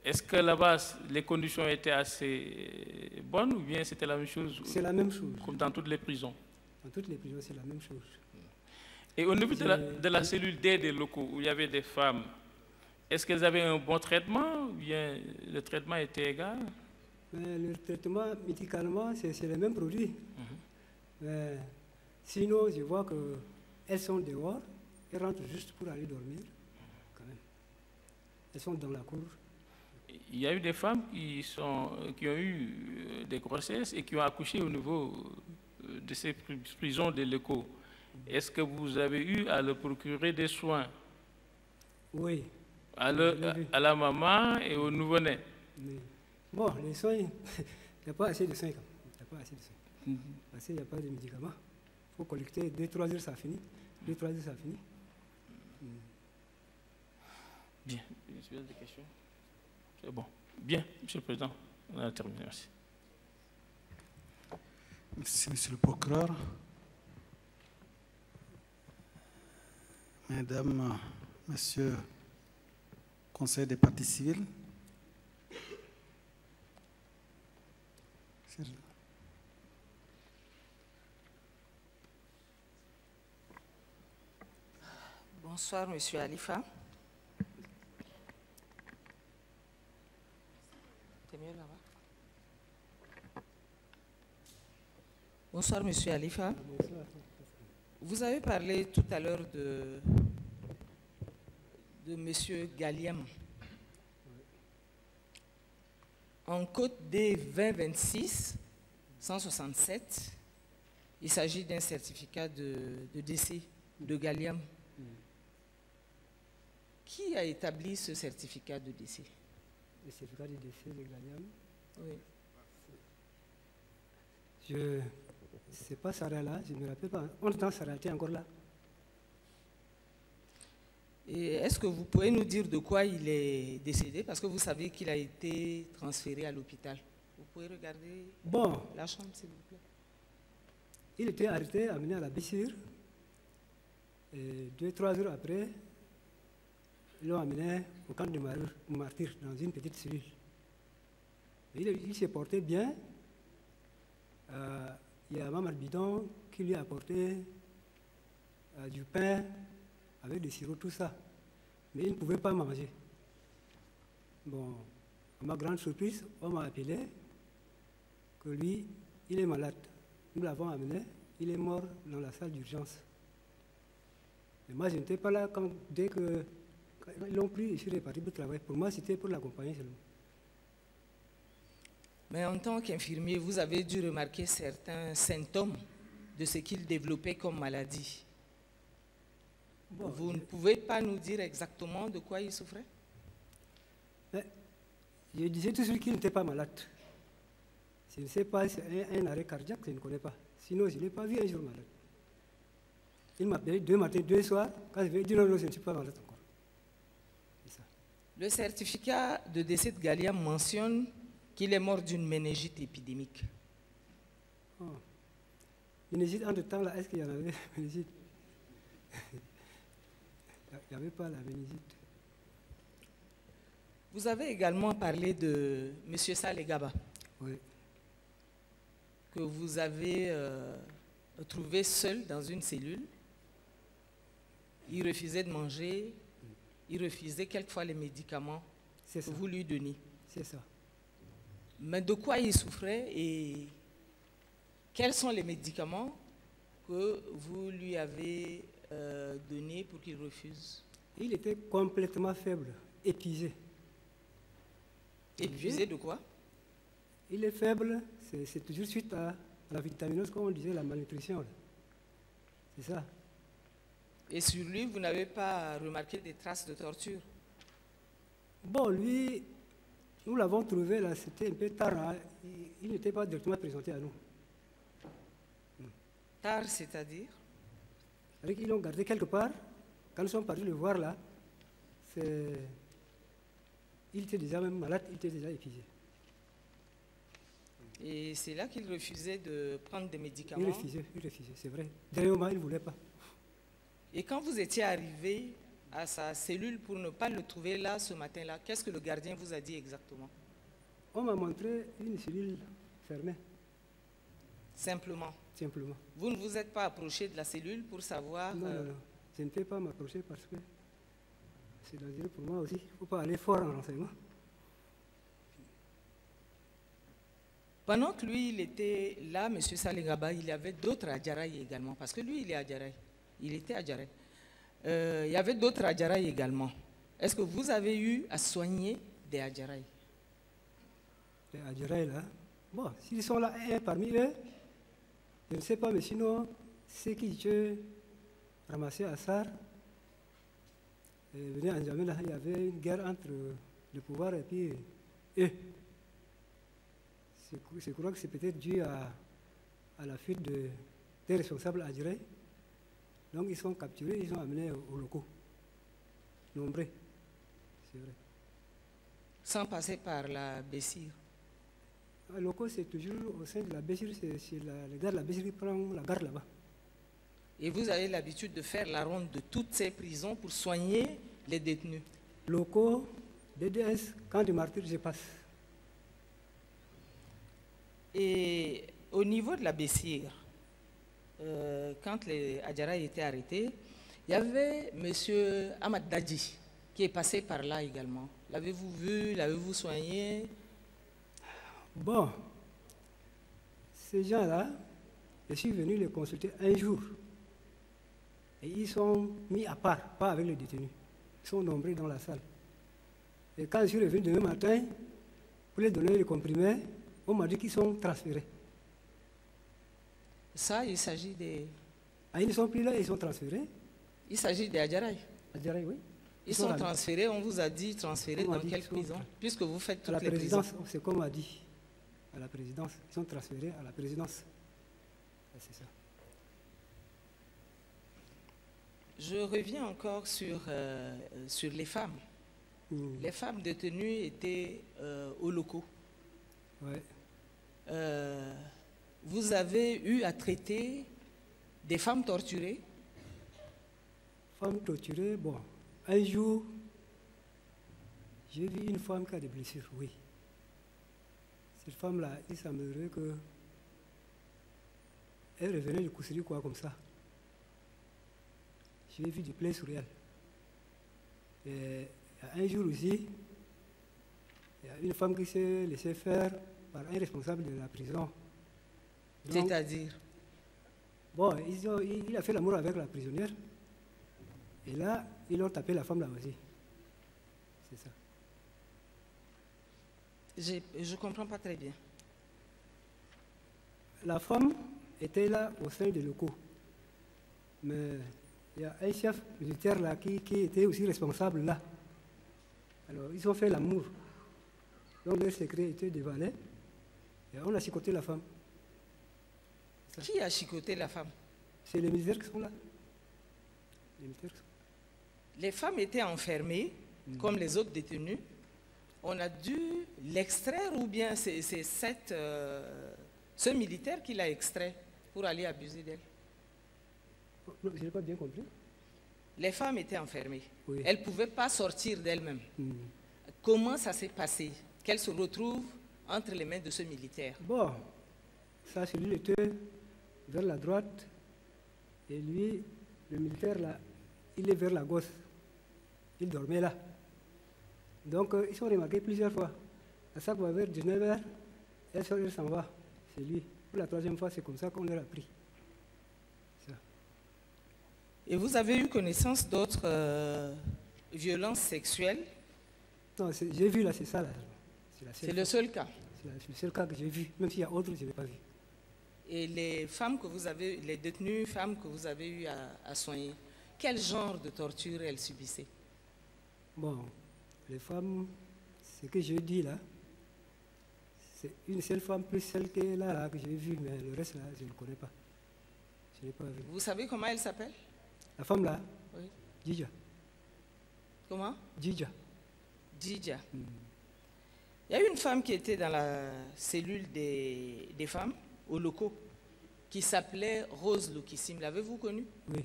est-ce que là-bas, les conditions étaient assez bonnes ou bien c'était la même chose? C'est la même chose. Comme dans toutes les prisons? Dans toutes les prisons, c'est la même chose. Et au niveau de la cellule D des locaux, où il y avait des femmes, est-ce qu'elles avaient un bon traitement ou bien le traitement était égal? Mais le traitement médicalement, c'est les mêmes produits. Mais sinon, je vois qu'elles sont dehors, elles rentrent juste pour aller dormir, quand même. Elles sont dans la cour. Il y a eu des femmes qui ont eu des grossesses et qui ont accouché au niveau de ces prisons de l'écho. Est-ce que vous avez eu à leur procurer des soins? Oui. À la maman et au nouveau-né? Bon, les soins, il n'y a pas assez de soins. Il n'y a pas assez de soins. Parce qu'il n'y a pas de médicaments. Il faut collecter 2-3 heures, ça finit. 2-3 heures, ça finit. Bien. Est-ce des questions? C'est bon. Bien, Monsieur le Président, on a terminé. Merci. Merci, Monsieur le procureur. Mesdames, Messieurs, Conseil des parties civiles. Bonsoir, Monsieur Alifa. C'est mieux là-bas. Bonsoir, Monsieur Alifa. Bonsoir. Vous avez parlé tout à l'heure de Monsieur Galliam. En code D 2026 167, il s'agit d'un certificat de décès de Galliam. Qui a établi ce certificat de décès? Le certificat de décès de Galliam? Oui. Je ne sais pas Sarah là, je ne me rappelle pas. On temps Sarah était encore là. Et est-ce que vous pouvez nous dire de quoi il est décédé? Parce que vous savez qu'il a été transféré à l'hôpital. Vous pouvez regarder la chambre, s'il vous plaît. Il était arrêté, amené à la Bessire. Et 2-3 heures après, ils l'ont amené au camp de martyrs, dans une petite cellule. Il s'est porté bien. Il y a Maman Bidon qui lui a apporté du pain avec des sirops, tout ça. Mais il ne pouvait pas manger. Bon, à ma grande surprise, on m'a appelé que lui, il est malade. Nous l'avons amené, il est mort dans la salle d'urgence. Et moi, je n'étais pas là dès que ils l'ont pris, je suis reparti pour travailler. Pour moi, c'était pour l'accompagner seulement. Mais en tant qu'infirmier, vous avez dû remarquer certains symptômes de ce qu'il développait comme maladie. Bon, vous ne pouvez pas nous dire exactement de quoi il souffrait? Je disais tout de suite qu'il n'était pas malade. Je ne sais pas, c'est un arrêt cardiaque, je ne connais pas. Sinon, je ne l'ai pas vu un jour malade. Il m'a appelé 2 matins, 2 soirs. Quand je lui ai dit non, je ne suis pas malade encore. C'est ça. Le certificat de décès de Galliam mentionne qu'il est mort d'une méningite épidémique. Oh. Méningite, entre-temps, là, est-ce qu'il y en avait méningite? Il n'y avait pas la méningite. Vous avez également parlé de M. Salegaba. Oui. Que vous avez trouvé seul dans une cellule. Il refusait de manger, il refusait quelquefois les médicaments que vous lui donniez. C'est ça. Mais de quoi il souffrait et quels sont les médicaments que vous lui avez donnés pour qu'il refuse? Il était complètement faible, épuisé. Épuisé de quoi? Il est faible, c'est toujours suite à la vitaminose, comme on disait, la malnutrition. C'est ça. Et sur lui, vous n'avez pas remarqué des traces de torture? Bon, lui, nous l'avons trouvé là, c'était un peu tard. Hein. Il n'était pas directement présenté à nous. Tard, c'est-à-dire? C'est-à-dire qu'ils l'ont gardé quelque part. Quand nous sommes partis le voir là, il était déjà même malade, il était déjà épuisé. Et c'est là qu'il refusait de prendre des médicaments? Il refusait, c'est vrai. Dernièrement, il ne voulait pas. Et quand vous étiez arrivé à sa cellule pour ne pas le trouver là ce matin-là, qu'est-ce que le gardien vous a dit exactement? On m'a montré une cellule fermée. Simplement? Simplement. Vous ne vous êtes pas approché de la cellule pour savoir... Non, non, non. Je ne peux pas m'approcher parce que c'est dangereux pour moi aussi. Il ne faut pas aller fort en renseignement. Pendant que lui, il était là, M. Salingaba, il y avait d'autres Adjaraï également, parce que lui, il est Adjaraï. Il était Adjaraï. Il y avait d'autres Adjaraï également. Est-ce que vous avez eu à soigner des Adjaraï? Les Adjaraï, là. Bon, s'ils sont là, parmi eux, je ne sais pas, mais sinon, ceux qui étaient ramassés à Sar, venaient en Djamena, il y avait une guerre entre le pouvoir et puis eux. Je crois que c'est peut-être dû à la fuite des responsables Adjaraï. Donc ils sont capturés, ils sont amenés aux locaux. Nombreux, c'est vrai. Sans passer par la Bessire? Les locaux, c'est toujours au sein de la Bessire, c'est le gars de la Bessire qui prend la garde là-bas. Et vous avez l'habitude de faire la ronde de toutes ces prisons pour soigner les détenus? Locaux, DDS, camp de martyrs, je passe. Et au niveau de la Bessire, quand les Adjaraï étaient arrêtés, il y avait M. Ahmad Dadji qui est passé par là également. L'avez-vous vu, l'avez-vous soigné? Bon, ces gens-là, je suis venu les consulter un jour. Et ils sont mis à part, pas avec les détenus. Ils sont nombreux dans la salle. Et quand je suis revenu demain matin, pour les donner les comprimés, on m'a dit qu'ils sont transférés. Ça, il s'agit des... Ah, ils ne sont plus là, ils sont transférés. Il s'agit des Adjaraï. Adjaraï, oui. Ils sont transférés, on vous a dit transférés dans quelle prison? Puisque vous faites toutes les prisons. À la présidence, c'est comme on a dit. À la présidence, ils sont transférés à la présidence. C'est ça. Je reviens encore sur les femmes. Les femmes détenues étaient aux locaux. Ouais. Vous avez eu à traiter des femmes torturées? Femmes torturées, bon, un jour, j'ai vu une femme qui a des blessures, oui. Cette femme-là, il semblerait que elle revenait de Koussiri, quoi, comme ça. J'ai vu du plaies sur elle. Et un jour aussi, il y a une femme qui s'est laissée faire par un responsable de la prison. C'est-à-dire? Bon, il a fait l'amour avec la prisonnière. Et là, ils ont tapé la femme là aussi. C'est ça. Je ne comprends pas très bien. La femme était là au sein des locaux. Mais il y a un chef militaire là qui était aussi responsable là. Alors, ils ont fait l'amour. Donc, leur secret était dévalé. Et on a chicoté la femme. Qui a chicoté la femme? C'est les militaires qui sont là. Les militaires qui sont là. Les femmes étaient enfermées, comme les autres détenus. On a dû l'extraire ou bien c'est ce militaire qui l'a extrait pour aller abuser d'elle? Non, je n'ai pas bien compris. Les femmes étaient enfermées. Oui. Elles ne pouvaient pas sortir d'elles-mêmes. Comment ça s'est passé qu'elles se retrouvent entre les mains de ce militaire? Bon, ça, c'est lui, il était vers la droite. Et lui, le militaire, là, il est vers la gauche. Il dormait là. Donc, ils sont remarqués plusieurs fois. À chaque fois, vers 19h, elle s'en va. C'est lui. Pour la troisième fois, c'est comme ça qu'on leur a pris. Ça. Et vous avez eu connaissance d'autres violences sexuelles? Non, j'ai vu là, c'est ça. Là. C'est le seul cas? C'est le seul cas que j'ai vu. Même s'il y a autres, je n'ai pas vu. Et les femmes que vous avez, les détenues femmes que vous avez eu à soigner, quel genre de torture elles subissaient? Bon, les femmes, ce que je dis là, c'est une seule femme plus celle qui est là, que j'ai vue, mais le reste là, je ne connais pas. Je n'ai pas vu. Vous savez comment elle s'appelle? La femme là? Oui. Djidja. Comment? Djidja. Djidja. Il y a une femme qui était dans la cellule des femmes, aux locaux, qui s'appelait Rose Loukissim. L'avez-vous connue? Oui.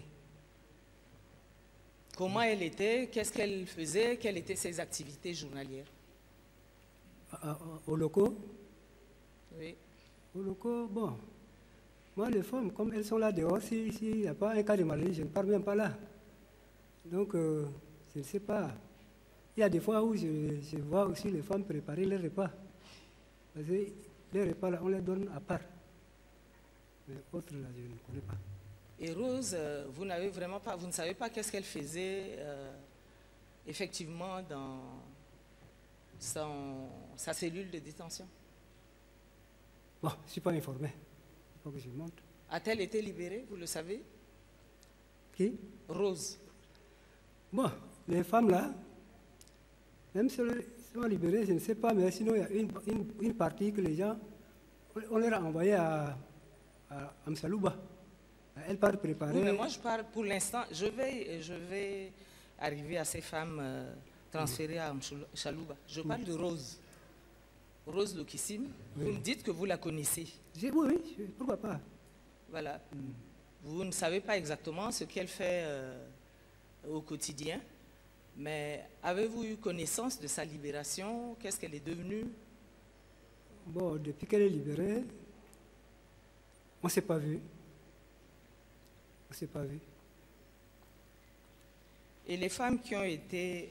Comment elle était? Qu'est-ce qu'elle faisait? Quelles étaient ses activités journalières? Aux locaux? Oui. Aux locaux, bon. Moi, les femmes, comme elles sont là dehors, s'il n'y a pas un cas de maladie, je ne pars même pas là. Donc, je ne sais pas. Il y a des fois où je vois aussi les femmes préparer les repas. Parce les repas, là, on les donne à part. Mais autres, là, je ne connais pas. Et Rose, vous ne savez pas qu'est-ce qu'elle faisait effectivement dans sa cellule de détention? Bon, je ne suis pas informé. Il faut que je monte. A-t-elle été libérée, vous le savez? Qui? Rose. Bon, les femmes là, même si elles sont libérées, je ne sais pas, mais sinon il y a une partie que les gens, on leur a envoyé à Amsalouba. Elles partent préparer. Oui, mais moi je parle pour l'instant, je vais arriver à ces femmes transférées à Amsalouba. Je parle de Rose. Rose Lokissime, vous me dites que vous la connaissez. Oui, pourquoi pas. Voilà. Vous ne savez pas exactement ce qu'elle fait au quotidien, mais avez-vous eu connaissance de sa libération? Qu'est-ce qu'elle est devenue? Bon, depuis qu'elle est libérée, on ne s'est pas vu. On ne s'est pas vu. Et les femmes qui ont été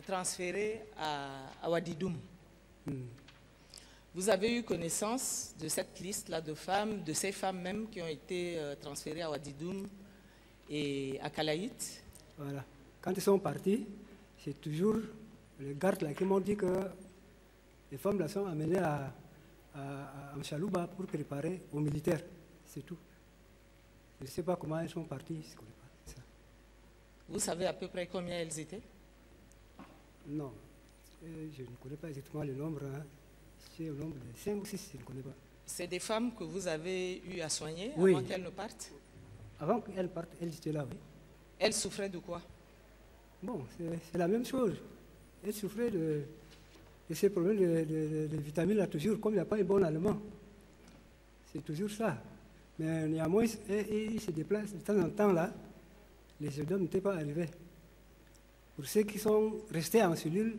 transférées à Wadidoum, vous avez eu connaissance de cette liste-là de femmes, de ces femmes même qui ont été transférées à Wadidoum et à Kalaït? Voilà. Quand ils sont partis, c'est toujours les gardes là qui m'ont dit que les femmes là sont amenées à Amsalouba pour préparer aux militaires. C'est tout. Je ne sais pas comment elles sont parties. Je ne connais pas ça. Vous savez à peu près combien elles étaient? Non. Je ne connais pas exactement le nombre. Hein. C'est au nombre de 5 ou 6, je ne connais pas. C'est des femmes que vous avez eu à soigner Oui. avant qu'elles ne partent? Avant qu'elles partent, elles étaient là, oui. Elles souffraient de quoi? Bon, c'est la même chose. Elles souffraient de ces problèmes de vitamines là, toujours, comme il n'y a pas un bon allemand. C'est toujours ça. Mais néanmoins, ils se déplacent de temps en temps là. Les jeunes hommes n'étaient pas arrivés. Pour ceux qui sont restés en cellule,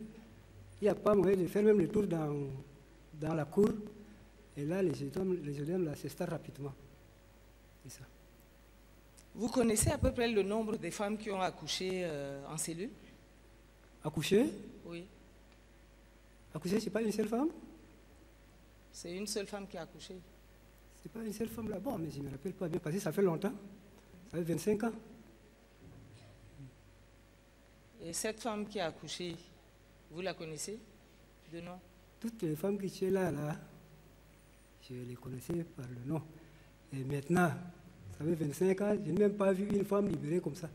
il n'y a pas moyen de faire même le tour dans la cour. Et là, les jeunes hommes là, s'installent rapidement. C'est ça. Vous connaissez à peu près le nombre de femmes qui ont accouché en cellule? Accoucher? Oui. Accoucher, ce n'est pas une seule femme? C'est une seule femme qui a accouché. C'est pas une seule femme là. Bon, mais je ne me rappelle pas bien parce que ça fait longtemps. Ça fait 25 ans. Et cette femme qui a accouché, vous la connaissez de nom? Toutes les femmes qui sont là, je les connaissais par le nom. Et maintenant, ça fait 25 ans, je n'ai même pas vu une femme libérée comme ça.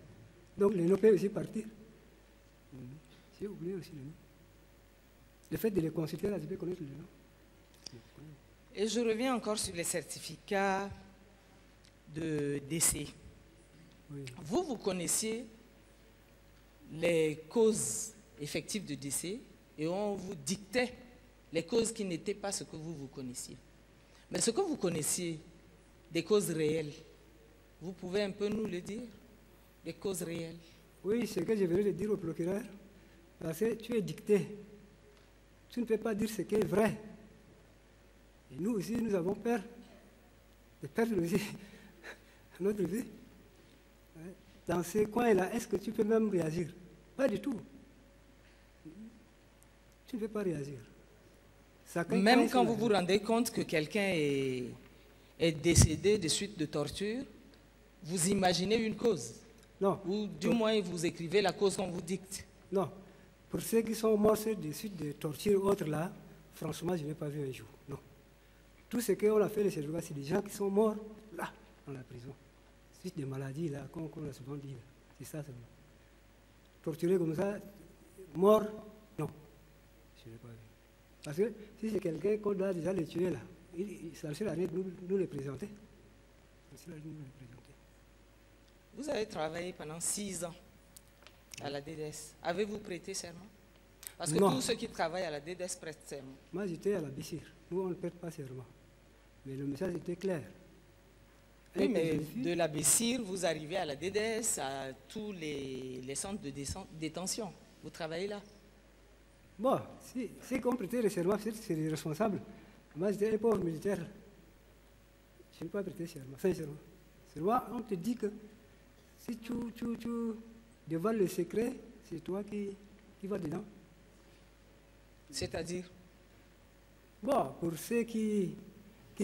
Donc les noms peuvent aussi partir. J'ai oublié aussi le nom. Le fait de les consulter là, je peux connaître le nom. Et je reviens encore sur les certificats de décès. Oui. Vous connaissiez les causes effectives de décès et on vous dictait les causes qui n'étaient pas ce que vous connaissiez. Mais ce que vous connaissiez, des causes réelles, vous pouvez un peu nous le dire? Des causes réelles? Oui, c'est ce que je venais de dire au procureur. Parce que tu es dicté. Tu ne peux pas dire ce qui est vrai. Et nous aussi, nous avons peur de perdre aussi notre vie. Dans ces coins-là, est-ce que tu peux même réagir? Pas du tout. Tu ne peux pas réagir. Même quand vous vous rendez compte que quelqu'un est décédé de suite de torture, vous imaginez une cause? Non. Ou du moins, vous écrivez la cause qu'on vous dicte? Non. Pour ceux qui sont morts de suite de torture ou autres là, franchement, je n'ai pas vu un jour. Non. Tout ce qu'on a fait de ces jours-là, c'est des gens qui sont morts là, dans la prison. Suite des maladies là, comme on a souvent dit. C'est ça seulement. Torturé comme ça, mort, non. Je n'ai pas vu. Parce que si c'est quelqu'un qu'on doit déjà le tuer là, ça serait l'année de nous le présenter. Vous avez travaillé pendant 6 ans à la DDS. Avez-vous prêté serment? Parce que tous ceux qui travaillent à la DDS prêtent serment. Moi, j'étais à la BICIR. Nous, on ne prête pas serment. Mais le message était clair. Oui, mais de la BICIR, vous arrivez à la DDS, à tous les centres de détention. Vous travaillez là? Bon, si on prêtait le serment, c'est les responsables. Moi, j'étais un pauvre militaire. Je n'ai pas prêté serment, sincèrement. Seulement, on te dit que si tu dévoiles le secret, c'est toi qui vas dedans. C'est-à-dire? Bon, pour ceux qui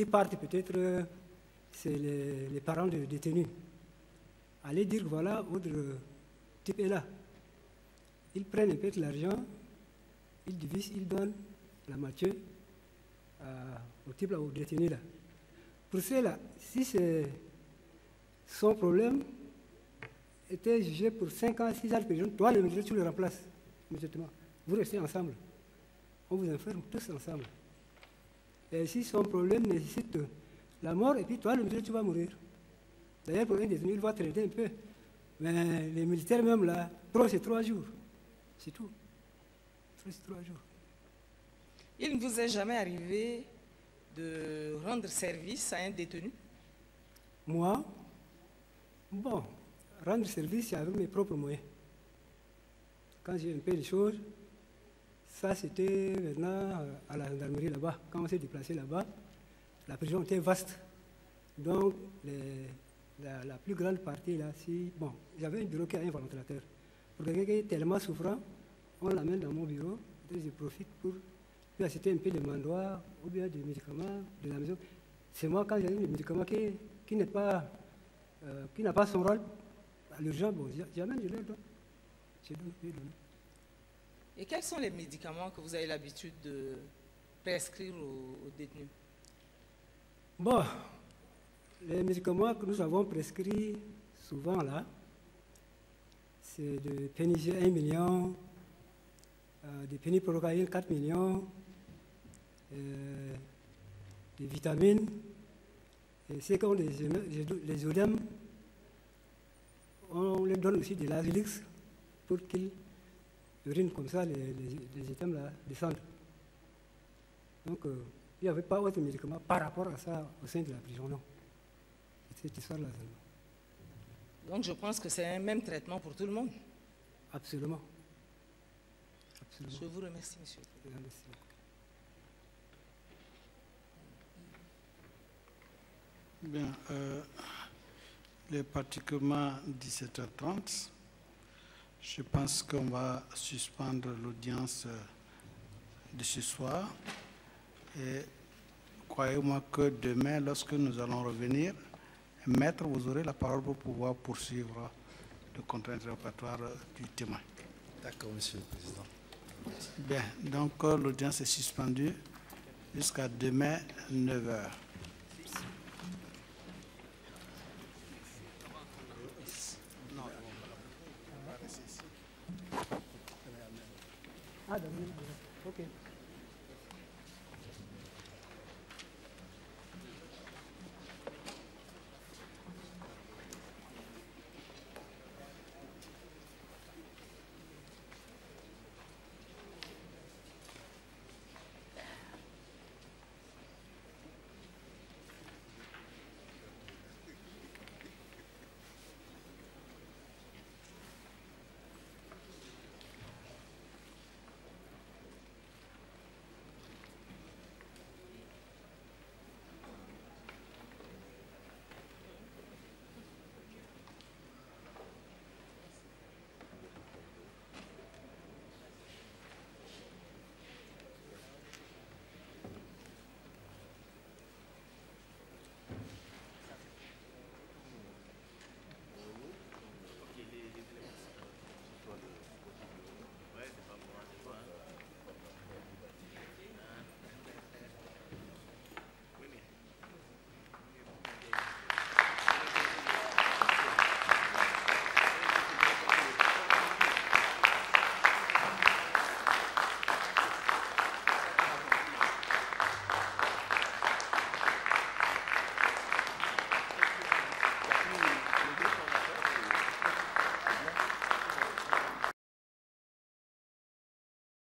partent peut-être, c'est les parents de détenus. Allez dire, voilà, votre type est là. Ils prennent un peu de l'argent, ils divisent, ils donnent la moitié au type là, au détenu là. Pour ceux-là, si son problème était jugé pour 5 ans, 6 ans de prison, toi, le médecin, tu le remplaces immédiatement. Vous restez ensemble. On vous enferme tous ensemble. Et si son problème nécessite la mort, et puis toi, le médecin, tu vas mourir. D'ailleurs, pour un détenu, il va traiter un peu. Mais les militaires même là, c'est 3 jours. C'est tout. C'est 3 jours. Il ne vous est jamais arrivé de rendre service à un détenu? Moi, bon, rendre service, c'est avec mes propres moyens. Quand j'ai un peu de choses, ça c'était maintenant à la gendarmerie là-bas. Quand on s'est déplacé là-bas, la prison était vaste. Donc, la plus grande partie là, bon, j'avais un bureau qui a un ventilateur. Pour quelqu'un qui est tellement souffrant, on l'amène dans mon bureau, et je profite pour lui acheter un peu de mandois ou bien des médicaments de la maison. C'est moi, quand j'ai des médicaments qui n'a pas son rôle, à l'urgence, bon, j'amène, je leur donne. Je donne. Et quels sont les médicaments que vous avez l'habitude de prescrire aux détenus? Bon, les médicaments que nous avons prescrits souvent là, c'est de pénicilline 1 million, de péniprocaïne 4 millions, des vitamines, et c'est comme les œdèmes, on leur donne aussi de l'Azilix pour qu'ils urinent comme ça, les items là descendent. Donc, il n'y avait pas autre médicament par rapport à ça au sein de la prison, non. Cette histoire-là. Donc, je pense que c'est un même traitement pour tout le monde. Absolument. Je vous remercie, monsieur. Merci. Bien, il est pratiquement 17h30. Je pense qu'on va suspendre l'audience de ce soir. Et croyez-moi que demain, lorsque nous allons revenir, maître, vous aurez la parole pour pouvoir poursuivre le contrat interrogatoire du témoin. D'accord, monsieur le président. Bien, donc l'audience est suspendue jusqu'à demain, 9h. Ah, d'accord. Ok.